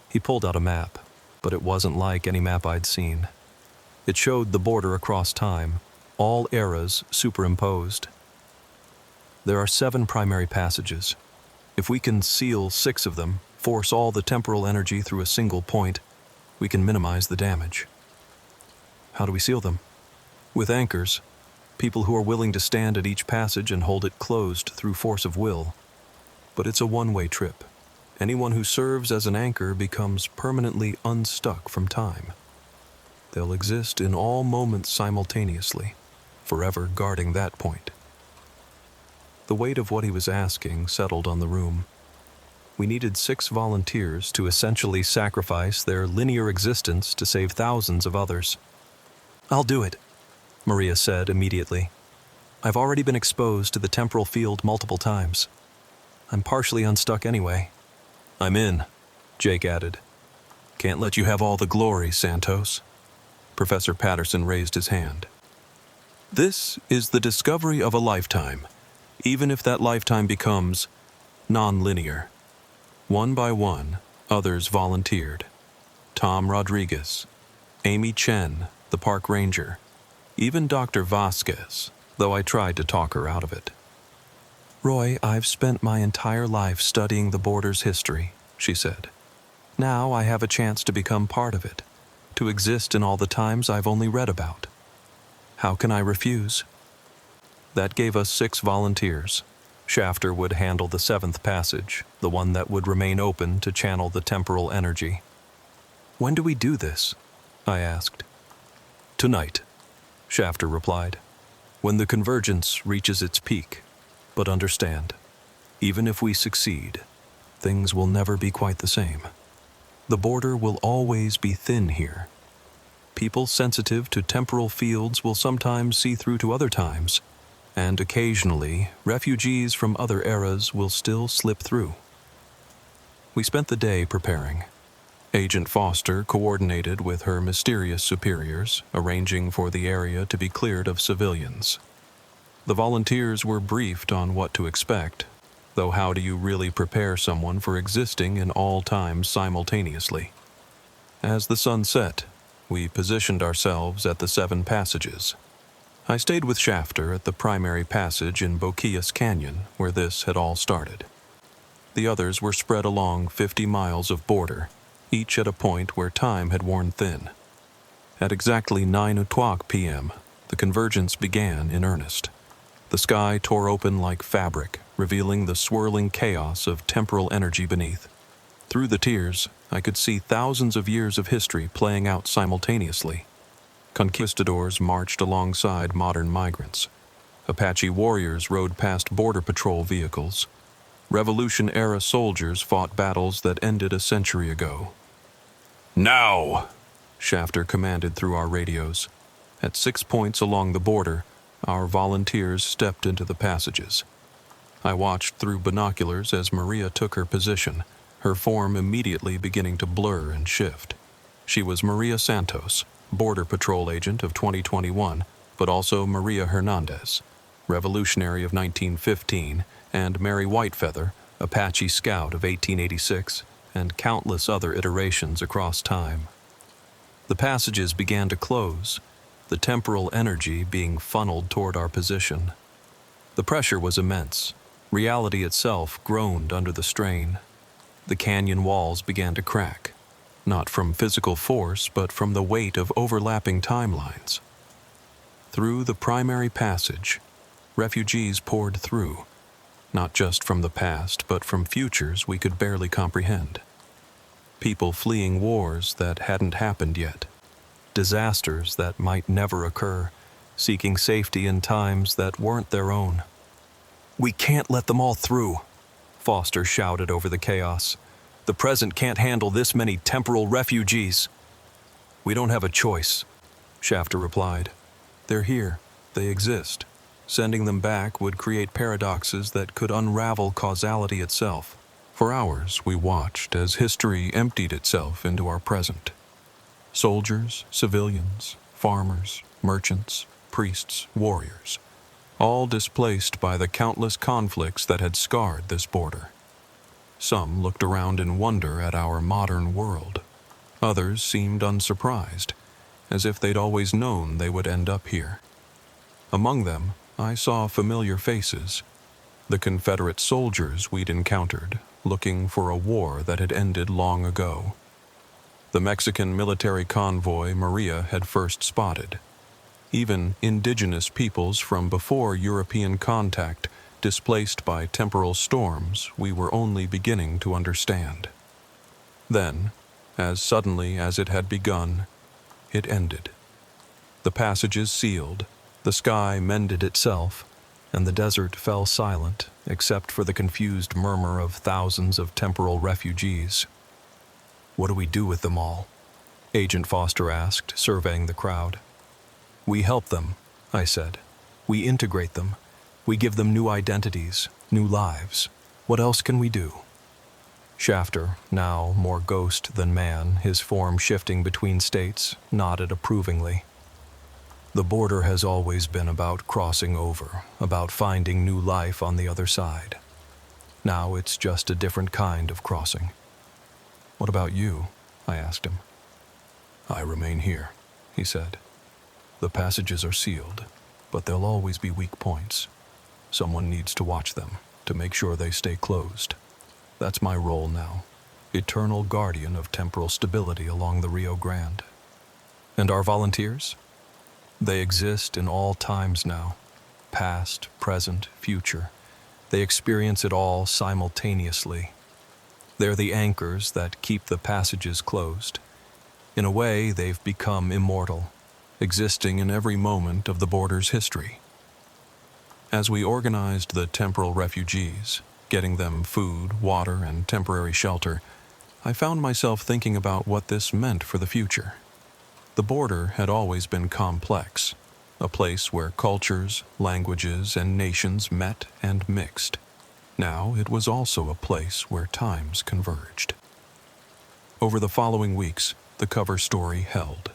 He pulled out a map, but it wasn't like any map I'd seen. It showed the border across time, all eras superimposed. There are 7 primary passages. If we can seal 6 of them, force all the temporal energy through a single point, we can minimize the damage. How do we seal them? With anchors, people who are willing to stand at each passage and hold it closed through force of will. But it's a one-way trip. Anyone who serves as an anchor becomes permanently unstuck from time. They'll exist in all moments simultaneously, forever guarding that point. The weight of what he was asking settled on the room. We needed 6 volunteers to essentially sacrifice their linear existence to save thousands of others. "I'll do it," Maria said immediately. "I've already been exposed to the temporal field multiple times. I'm partially unstuck anyway." "I'm in," Jake added. "Can't let you have all the glory, Santos." Professor Patterson raised his hand. "This is the discovery of a lifetime, even if that lifetime becomes non-linear." One by one, others volunteered. Tom Rodriguez, Amy Chen, the park ranger, even Dr. Vasquez, though I tried to talk her out of it. "Roy, I've spent my entire life studying the border's history," she said. "Now I have a chance to become part of it, to exist in all the times I've only read about. How can I refuse?" That gave us 6 volunteers. Shafter would handle the 7th passage, the one that would remain open to channel the temporal energy. "When do we do this?" I asked. "Tonight," Shafter replied, "when the convergence reaches its peak. But understand, even if we succeed, things will never be quite the same. The border will always be thin here. People sensitive to temporal fields will sometimes see through to other times, and occasionally refugees from other eras will still slip through." We spent the day preparing. Agent Foster coordinated with her mysterious superiors, arranging for the area to be cleared of civilians. The volunteers were briefed on what to expect, though how do you really prepare someone for existing in all times simultaneously? As the sun set, we positioned ourselves at the 7 passages. I stayed with Shafter at the primary passage in Boquillas Canyon, where this had all started. The others were spread along 50 miles of border, each at a point where time had worn thin. At exactly 9 o'clock p.m., the convergence began in earnest. The sky tore open like fabric, revealing the swirling chaos of temporal energy beneath. Through the tears, I could see thousands of years of history playing out simultaneously. Conquistadors marched alongside modern migrants. Apache warriors rode past border patrol vehicles. Revolution-era soldiers fought battles that ended a century ago. "Now!" Shafter commanded through our radios. At 6 points along the border, our volunteers stepped into the passages. I watched through binoculars as Maria took her position, her form immediately beginning to blur and shift. She was Maria Santos, Border Patrol agent of 2021, but also Maria Hernandez, revolutionary of 1915, and Mary Whitefeather, Apache scout of 1886, and countless other iterations across time. The passages began to close, the temporal energy being funneled toward our position. The pressure was immense. Reality itself groaned under the strain. The canyon walls began to crack, not from physical force, but from the weight of overlapping timelines. Through the primary passage, refugees poured through, not just from the past, but from futures we could barely comprehend. People fleeing wars that hadn't happened yet, disasters that might never occur, seeking safety in times that weren't their own. "We can't let them all through," Foster shouted over the chaos. "The present can't handle this many temporal refugees." "We don't have a choice," Shafter replied. "They're here. They exist. Sending them back would create paradoxes that could unravel causality itself." For hours, we watched as history emptied itself into our present. Soldiers, civilians, farmers, merchants, priests, warriors, all displaced by the countless conflicts that had scarred this border. Some looked around in wonder at our modern world. Others seemed unsurprised, as if they'd always known they would end up here. Among them, I saw familiar faces, the Confederate soldiers we'd encountered, looking for a war that had ended long ago. The Mexican military convoy Maria had first spotted. Even indigenous peoples from before European contact, displaced by temporal storms we were only beginning to understand. Then, as suddenly as it had begun, it ended. The passages sealed, the sky mended itself, and the desert fell silent except for the confused murmur of thousands of temporal refugees. "What do we do with them all?" Agent Foster asked, surveying the crowd. "We help them," I said. "We integrate them. We give them new identities, new lives. What else can we do?" Shafter, now more ghost than man, his form shifting between states, nodded approvingly. "The border has always been about crossing over, about finding new life on the other side. Now it's just a different kind of crossing." "What about you?" I asked him. "I remain here," he said. "The passages are sealed, but there'll always be weak points. Someone needs to watch them, to make sure they stay closed. That's my role now, eternal guardian of temporal stability along the Rio Grande." "And our volunteers?" "They exist in all times now, past, present, future. They experience it all simultaneously. They're the anchors that keep the passages closed. In a way, they've become immortal, existing in every moment of the border's history." As we organized the temporal refugees, getting them food, water, and temporary shelter, I found myself thinking about what this meant for the future. The border had always been complex, a place where cultures, languages, and nations met and mixed. Now it was also a place where times converged. Over the following weeks, the cover story held.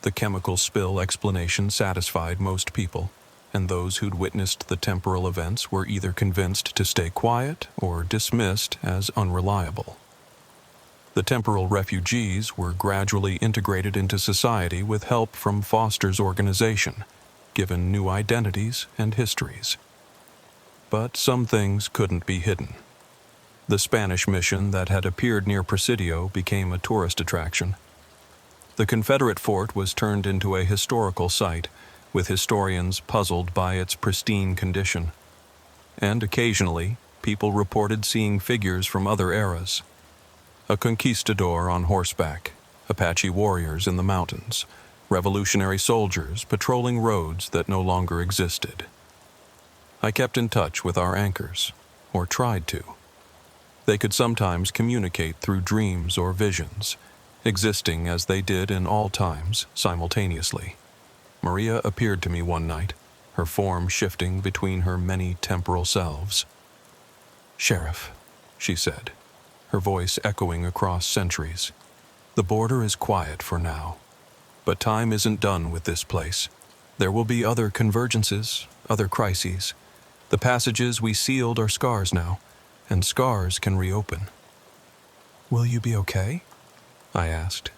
The chemical spill explanation satisfied most people, and those who'd witnessed the temporal events were either convinced to stay quiet or dismissed as unreliable. The temporal refugees were gradually integrated into society with help from Foster's organization, given new identities and histories. But some things couldn't be hidden. The Spanish mission that had appeared near Presidio became a tourist attraction. The Confederate fort was turned into a historical site, with historians puzzled by its pristine condition. And occasionally, people reported seeing figures from other eras. A conquistador on horseback, Apache warriors in the mountains, revolutionary soldiers patrolling roads that no longer existed. I kept in touch with our anchors, or tried to. They could sometimes communicate through dreams or visions, existing as they did in all times simultaneously. Maria appeared to me one night, her form shifting between her many temporal selves. "Sheriff," she said, her voice echoing across centuries. "The border is quiet for now, but time isn't done with this place. There will be other convergences, other crises. The passages we sealed are scars now, and scars can reopen." "Will you be okay?" I asked.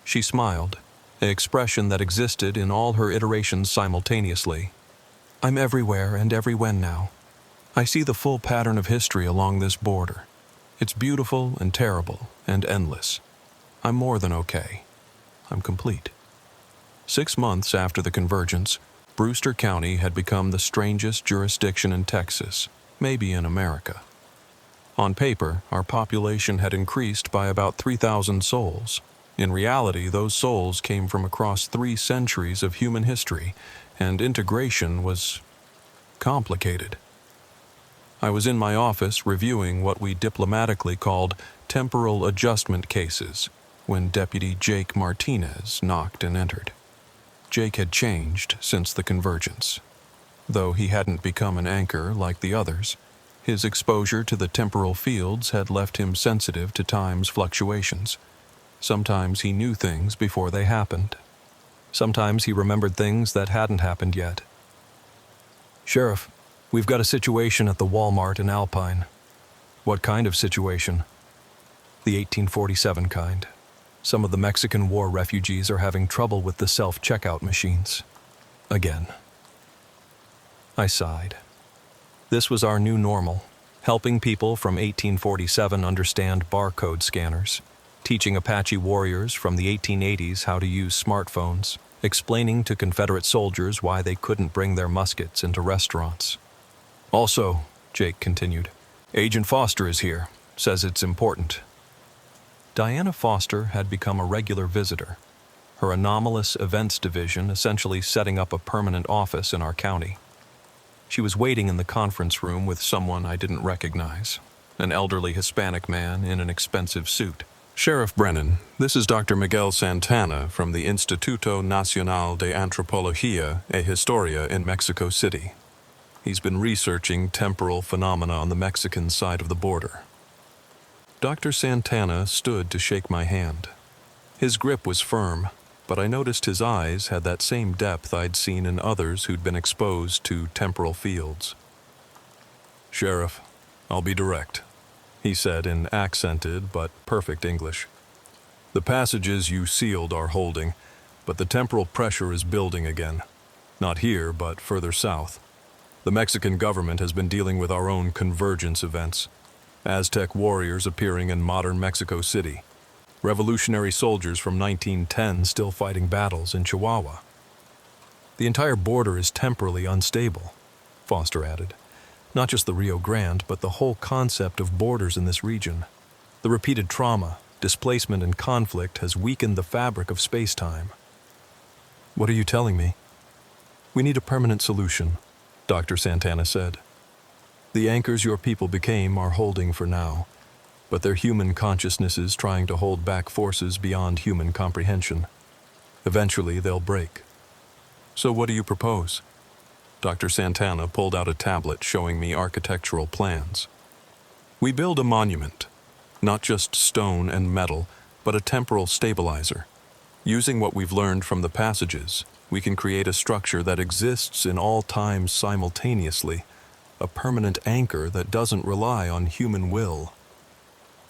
She smiled, an expression that existed in all her iterations simultaneously. "I'm everywhere and everywhen now. I see the full pattern of history along this border. It's beautiful and terrible and endless. I'm more than okay. I'm complete." 6 months after the convergence, Brewster County had become the strangest jurisdiction in Texas, maybe in America. On paper, our population had increased by about 3,000 souls. In reality, those souls came from across 3 centuries of human history, and integration was complicated. I was in my office reviewing what we diplomatically called temporal adjustment cases when Deputy Jake Martinez knocked and entered. Jake had changed since the convergence. Though he hadn't become an anchor like the others, his exposure to the temporal fields had left him sensitive to time's fluctuations. Sometimes he knew things before they happened. Sometimes he remembered things that hadn't happened yet. "Sheriff, we've got a situation at the Walmart in Alpine." "What kind of situation?" "The 1847 kind. Some of the Mexican War refugees are having trouble with the self-checkout machines. Again." I sighed. This was our new normal, helping people from 1847 understand barcode scanners, teaching Apache warriors from the 1880s how to use smartphones, explaining to Confederate soldiers why they couldn't bring their muskets into restaurants. "Also," Jake continued, "Agent Foster is here, says it's important." Diana Foster had become a regular visitor, her anomalous events division essentially setting up a permanent office in our county. She was waiting in the conference room with someone I didn't recognize, an elderly Hispanic man in an expensive suit. "Sheriff Brennan, this is Dr. Miguel Santana from the Instituto Nacional de Antropología e Historia in Mexico City. He's been researching temporal phenomena on the Mexican side of the border." Dr. Santana stood to shake my hand. His grip was firm, but I noticed his eyes had that same depth I'd seen in others who'd been exposed to temporal fields. "Sheriff, I'll be direct," he said in accented but perfect English. "The passages you sealed are holding, but the temporal pressure is building again. Not here, but further south. The Mexican government has been dealing with our own convergence events. Aztec warriors appearing in modern Mexico City. Revolutionary soldiers from 1910 still fighting battles in Chihuahua. The entire border is temporally unstable," Foster added. "Not just the Rio Grande, but the whole concept of borders in this region. The repeated trauma, displacement, and conflict has weakened the fabric of space-time." "What are you telling me?" "We need a permanent solution," Dr. Santana said. "The anchors your people became are holding for now, but their human consciousness is trying to hold back forces beyond human comprehension. Eventually, they'll break." "So what do you propose?" Dr. Santana pulled out a tablet showing me architectural plans. "We build a monument, not just stone and metal, but a temporal stabilizer. Using what we've learned from the passages, we can create a structure that exists in all times simultaneously, a permanent anchor that doesn't rely on human will."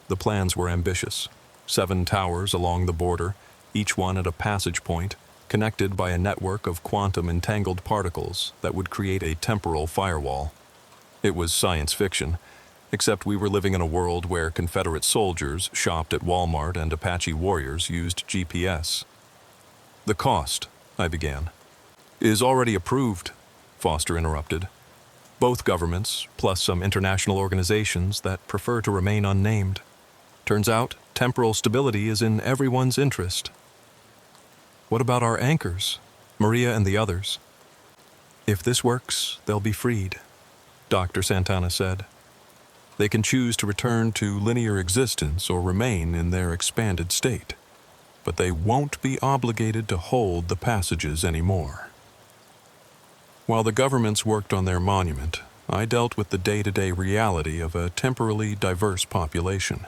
The plans were ambitious. 7 towers along the border, each one at a passage point, connected by a network of quantum-entangled particles that would create a temporal firewall. It was science fiction, except we were living in a world where Confederate soldiers shopped at Walmart and Apache warriors used GPS. "The cost," I began. "Is already approved," Foster interrupted. "Both governments, plus some international organizations that prefer to remain unnamed. Turns out, temporal stability is in everyone's interest." "What about our anchors, Maria and the others?" "If this works, they'll be freed," Dr. Santana said. "They can choose to return to linear existence or remain in their expanded state, but they won't be obligated to hold the passages anymore." While the governments worked on their monument, I dealt with the day-to-day reality of a temporally diverse population.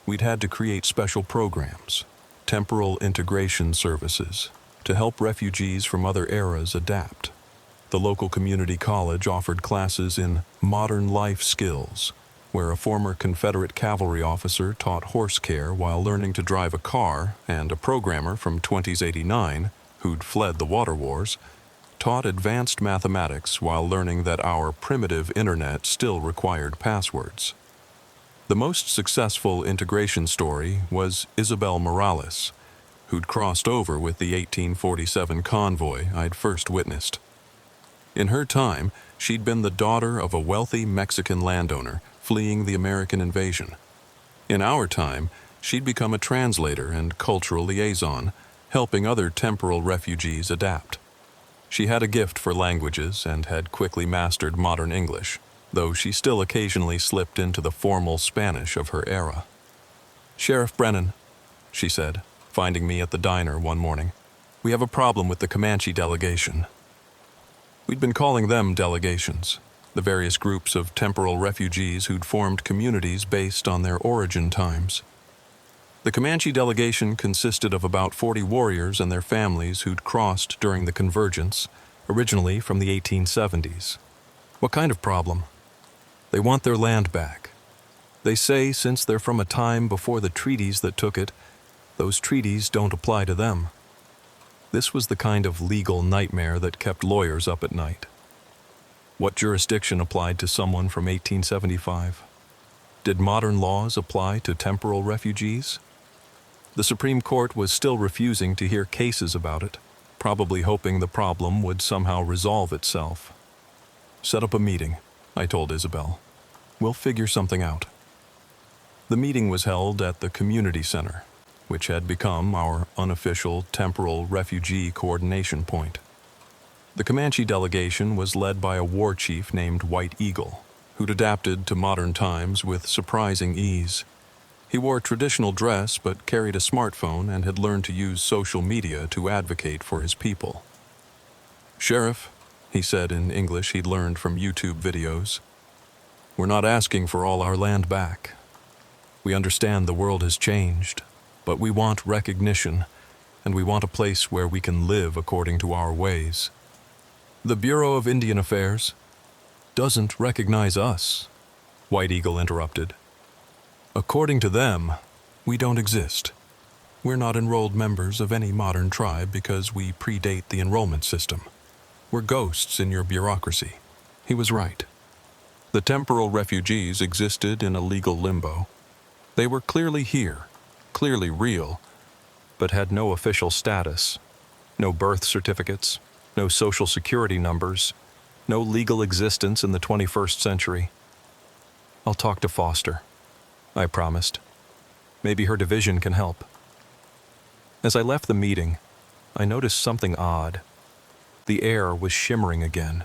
We'd had to create special programs, temporal integration services, to help refugees from other eras adapt. The local community college offered classes in modern life skills, where a former Confederate cavalry officer taught horse care while learning to drive a car, and a programmer from 20s 89, who'd fled the water wars, taught advanced mathematics while learning that our primitive internet still required passwords. The most successful integration story was Isabel Morales, who'd crossed over with the 1847 convoy I'd first witnessed. In her time, she'd been the daughter of a wealthy Mexican landowner fleeing the American invasion. In our time, she'd become a translator and cultural liaison, helping other temporal refugees adapt. She had a gift for languages and had quickly mastered modern English, though she still occasionally slipped into the formal Spanish of her era. "Sheriff Brennan," she said, finding me at the diner one morning, "we have a problem with the Comanche delegation." We'd been calling them delegations, the various groups of temporal refugees who'd formed communities based on their origin times. The Comanche delegation consisted of about 40 warriors and their families who'd crossed during the convergence, originally from the 1870s. "What kind of problem?" "They want their land back. They say since they're from a time before the treaties that took it, those treaties don't apply to them." This was the kind of legal nightmare that kept lawyers up at night. What jurisdiction applied to someone from 1875? Did modern laws apply to temporal refugees? The Supreme Court was still refusing to hear cases about it, probably hoping the problem would somehow resolve itself. "Set up a meeting," I told Isabel. "We'll figure something out." The meeting was held at the community center, which had become our unofficial temporal refugee coordination point. The Comanche delegation was led by a war chief named White Eagle, who'd adapted to modern times with surprising ease. He wore traditional dress but carried a smartphone and had learned to use social media to advocate for his people. "Sheriff," he said in English he'd learned from YouTube videos, "we're not asking for all our land back. We understand the world has changed, but we want recognition, and we want a place where we can live according to our ways. The Bureau of Indian Affairs doesn't recognize us," White Eagle interrupted. "According to them, we don't exist. We're not enrolled members of any modern tribe because we predate the enrollment system. We're ghosts in your bureaucracy." He was right. The temporal refugees existed in a legal limbo. They were clearly here, clearly real, but had no official status, no birth certificates, no social security numbers, no legal existence in the 21st century. "I'll talk to Foster," I promised. "Maybe her division can help." As I left the meeting, I noticed something odd. The air was shimmering again,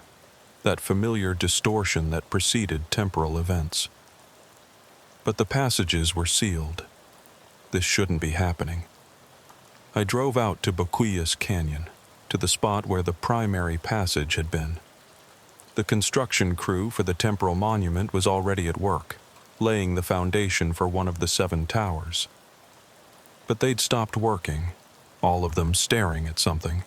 that familiar distortion that preceded temporal events. But the passages were sealed. This shouldn't be happening. I drove out to Boquillas Canyon, to the spot where the primary passage had been. The construction crew for the temporal monument was already at work, laying the foundation for one of the 7 towers. But they'd stopped working, all of them staring at something.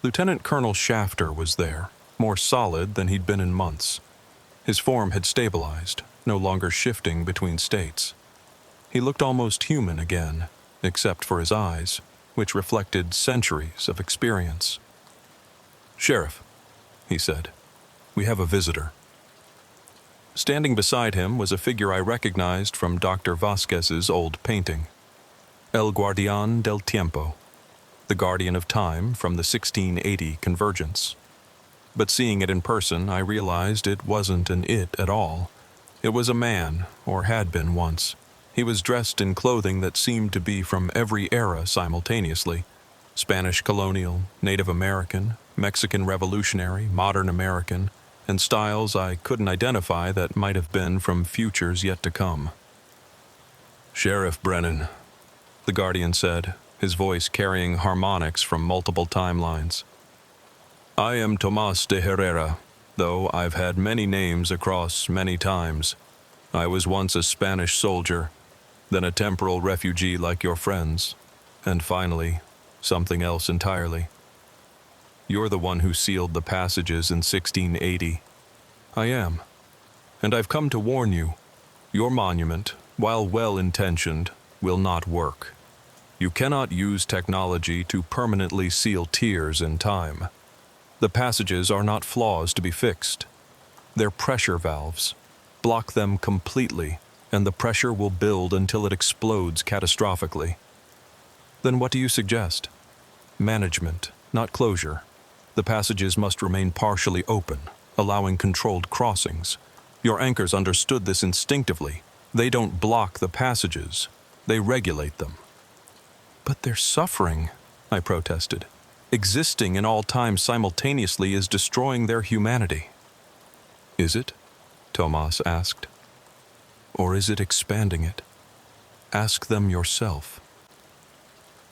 Lieutenant Colonel Shafter was there, more solid than he'd been in months. His form had stabilized, no longer shifting between states. He looked almost human again, except for his eyes, which reflected centuries of experience. "Sheriff," he said, "we have a visitor." Standing beside him was a figure I recognized from Dr. Vasquez's old painting. El Guardián del Tiempo, the guardian of time from the 1680 convergence. But seeing it in person, I realized it wasn't an it at all. It was a man, or had been once. He was dressed in clothing that seemed to be from every era simultaneously. Spanish colonial, Native American, Mexican revolutionary, modern American, and styles I couldn't identify that might have been from futures yet to come. "Sheriff Brennan," the Guardian said, his voice carrying harmonics from multiple timelines. "I am Tomas de Herrera, though I've had many names across many times. I was once a Spanish soldier, then a temporal refugee like your friends, and finally, something else entirely. You're the one who sealed the passages in 1680. I am. And I've come to warn you. Your monument, while well-intentioned, will not work. You cannot use technology to permanently seal tears in time. The passages are not flaws to be fixed. They're pressure valves. Block them completely, and the pressure will build until it explodes catastrophically. Then what do you suggest? Management, not closure. The passages must remain partially open, allowing controlled crossings. Your anchors understood this instinctively. They don't block the passages. They regulate them." "But they're suffering," I protested. "Existing in all time simultaneously is destroying their humanity." "Is it?" Tomas asked. "Or is it expanding it? Ask them yourself."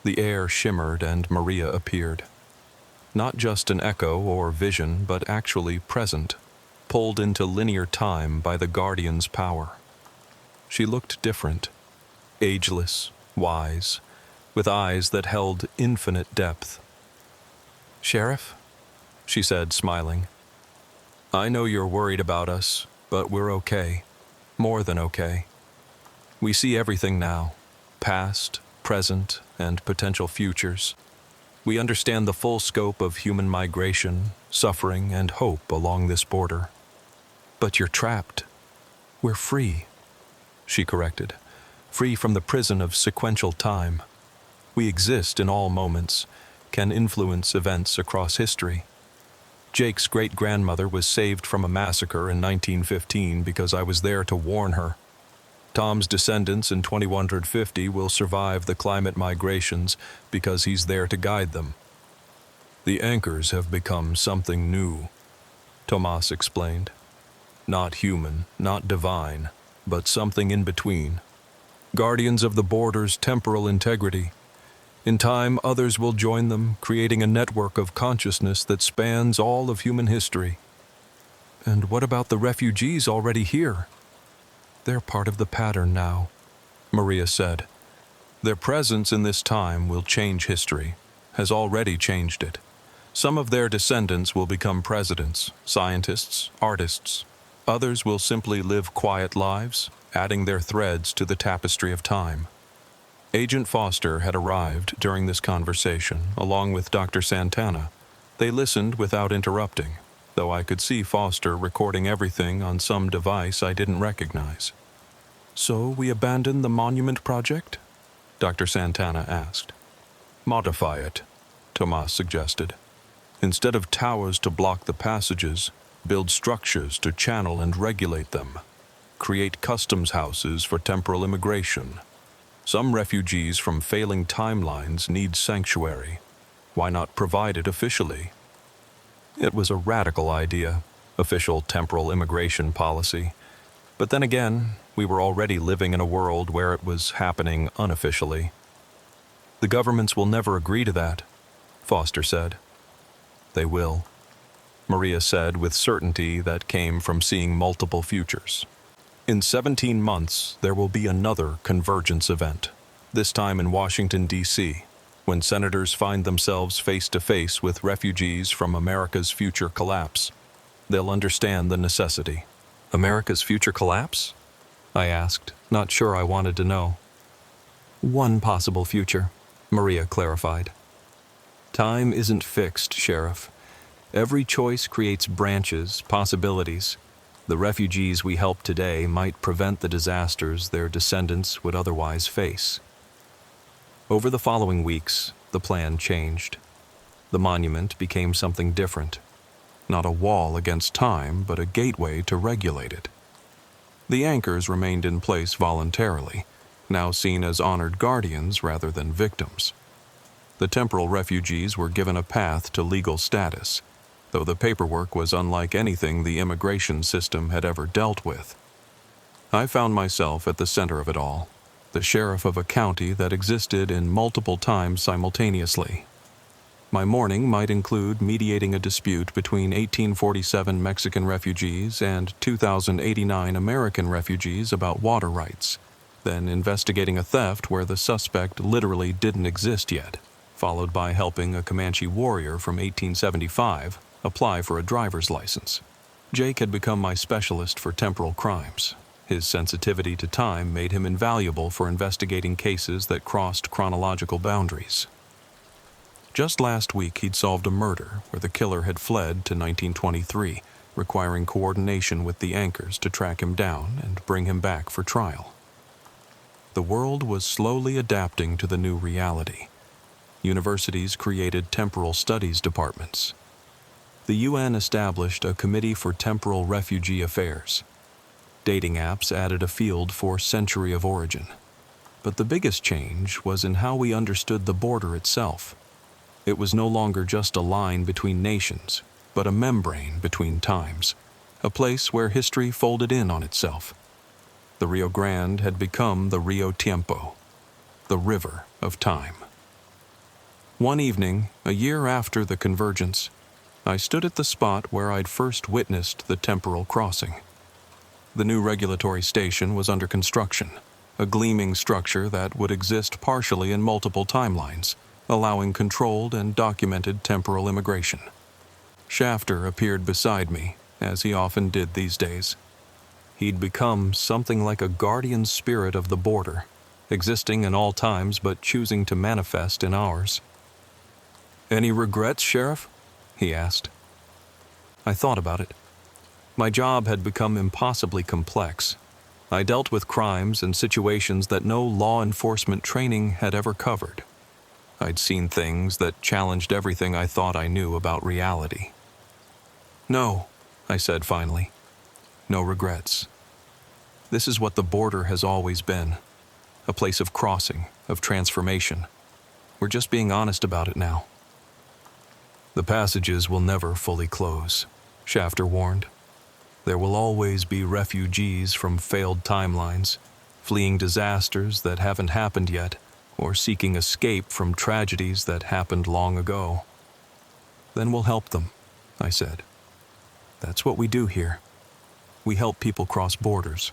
The air shimmered and Maria appeared. Not just an echo or vision, but actually present, pulled into linear time by the Guardian's power. She looked different, ageless, wise, with eyes that held infinite depth. "Sheriff," she said, smiling, "I know you're worried about us, but we're okay. More than okay. We see everything now, past, present, and potential futures. We understand the full scope of human migration, suffering, and hope along this border. But you're trapped. We're free," she corrected, "free from the prison of sequential time. We exist in all moments, can influence events across history. Jake's great-grandmother was saved from a massacre in 1915 because I was there to warn her. Tom's descendants in 2150 will survive the climate migrations because he's there to guide them. The anchors have become something new," Tomas explained. "Not human, not divine, but something in between. Guardians of the border's temporal integrity. In time, others will join them, creating a network of consciousness that spans all of human history." "And what about the refugees already here?" "They're part of the pattern now," Maria said. "Their presence in this time will change history, has already changed it. Some of their descendants will become presidents, scientists, artists. Others will simply live quiet lives, adding their threads to the tapestry of time." Agent Foster had arrived during this conversation, along with Dr. Santana. They listened without interrupting, though I could see Foster recording everything on some device I didn't recognize. "So we abandon the monument project?" Dr. Santana asked. "Modify it," Tomas suggested. "Instead of towers to block the passages, build structures to channel and regulate them. Create customs houses for temporal immigration. Some refugees from failing timelines need sanctuary. Why not provide it officially?" It was a radical idea, official temporal immigration policy. But then again, we were already living in a world where it was happening unofficially. "The governments will never agree to that," Foster said. "They will," Maria said with certainty that came from seeing multiple futures. "In 17 months, there will be another convergence event, this time in Washington, D.C., when senators find themselves face-to-face with refugees from America's future collapse. They'll understand the necessity." "America's future collapse?" I asked, not sure I wanted to know. "One possible future," Maria clarified. "Time isn't fixed, Sheriff. Every choice creates branches, possibilities. The refugees we help today might prevent the disasters their descendants would otherwise face. Over the following weeks, the plan changed. The monument became something different. Not a wall against time, but a gateway to regulate it. The anchors remained in place voluntarily, now seen as honored guardians rather than victims. The temporal refugees were given a path to legal status, though the paperwork was unlike anything the immigration system had ever dealt with. I found myself at the center of it all, the sheriff of a county that existed in multiple times simultaneously. My morning might include mediating a dispute between 1847 Mexican refugees and 2089 American refugees about water rights, then investigating a theft where the suspect literally didn't exist yet, followed by helping a Comanche warrior from 1875 apply for a driver's license. Jake had become my specialist for temporal crimes. His sensitivity to time made him invaluable for investigating cases that crossed chronological boundaries. Just last week, he'd solved a murder where the killer had fled to 1923, requiring coordination with the anchors to track him down and bring him back for trial. The world was slowly adapting to the new reality. Universities created temporal studies departments. The UN established a Committee for Temporal Refugee Affairs. Dating apps added a field for century of origin. But the biggest change was in how we understood the border itself. It was no longer just a line between nations, but a membrane between times, a place where history folded in on itself. The Rio Grande had become the Rio Tiempo, the river of time. One evening, a year after the convergence, I stood at the spot where I'd first witnessed the temporal crossing. The new regulatory station was under construction, a gleaming structure that would exist partially in multiple timelines, allowing controlled and documented temporal immigration. Shafter appeared beside me, as he often did these days. He'd become something like a guardian spirit of the border, existing in all times but choosing to manifest in ours. "Any regrets, Sheriff?" he asked. I thought about it. My job had become impossibly complex. I dealt with crimes and situations that no law enforcement training had ever covered. I'd seen things that challenged everything I thought I knew about reality. "No," I said finally. "No regrets. This is what the border has always been. A place of crossing, of transformation. We're just being honest about it now." "The passages will never fully close," Shafter warned. "There will always be refugees from failed timelines, fleeing disasters that haven't happened yet, or seeking escape from tragedies that happened long ago." "Then we'll help them," I said. "That's what we do here. We help people cross borders,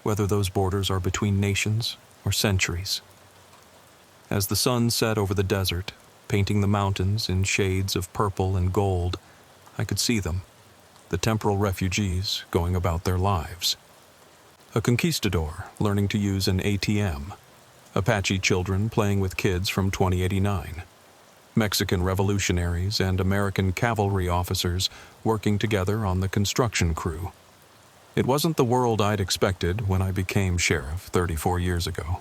whether those borders are between nations or centuries." As the sun set over the desert, painting the mountains in shades of purple and gold, I could see them, the temporal refugees going about their lives. A conquistador learning to use an ATM, Apache children playing with kids from 2089, Mexican revolutionaries and American cavalry officers working together on the construction crew. It wasn't the world I'd expected when I became sheriff 34 years ago.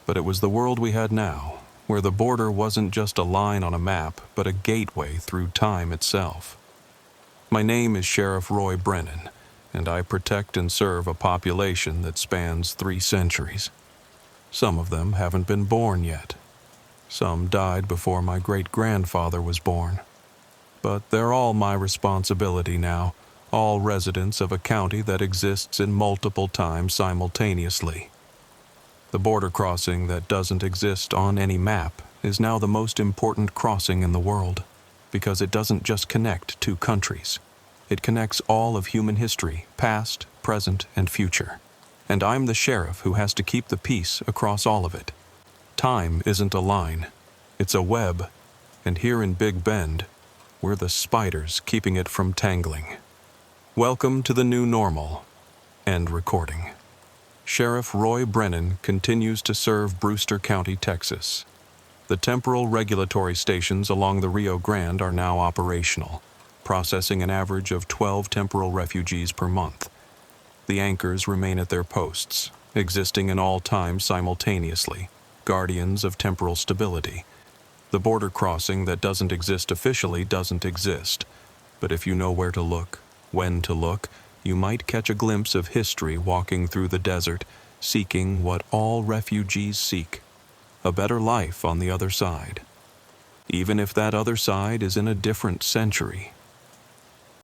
But it was the world we had now, where the border wasn't just a line on a map, but a gateway through time itself. My name is Sheriff Roy Brennan, and I protect and serve a population that spans 3 centuries. Some of them haven't been born yet. Some died before my great-grandfather was born. But they're all my responsibility now, all residents of a county that exists in multiple times simultaneously. The border crossing that doesn't exist on any map is now the most important crossing in the world, because it doesn't just connect 2 countries. It connects all of human history, past, present, and future. And I'm the sheriff who has to keep the peace across all of it. Time isn't a line, it's a web, and here in Big Bend, we're the spiders keeping it from tangling. Welcome to the new normal. End recording. Sheriff Roy Brennan continues to serve Brewster County, Texas. The temporal regulatory stations along the Rio Grande are now operational. processing an average of 12 temporal refugees per month. The anchors remain at their posts, existing in all times simultaneously, guardians of temporal stability. The border crossing that doesn't exist officially doesn't exist, but if you know where to look, when to look, you might catch a glimpse of history walking through the desert, seeking what all refugees seek: a better life on the other side. Even if that other side is in a different century.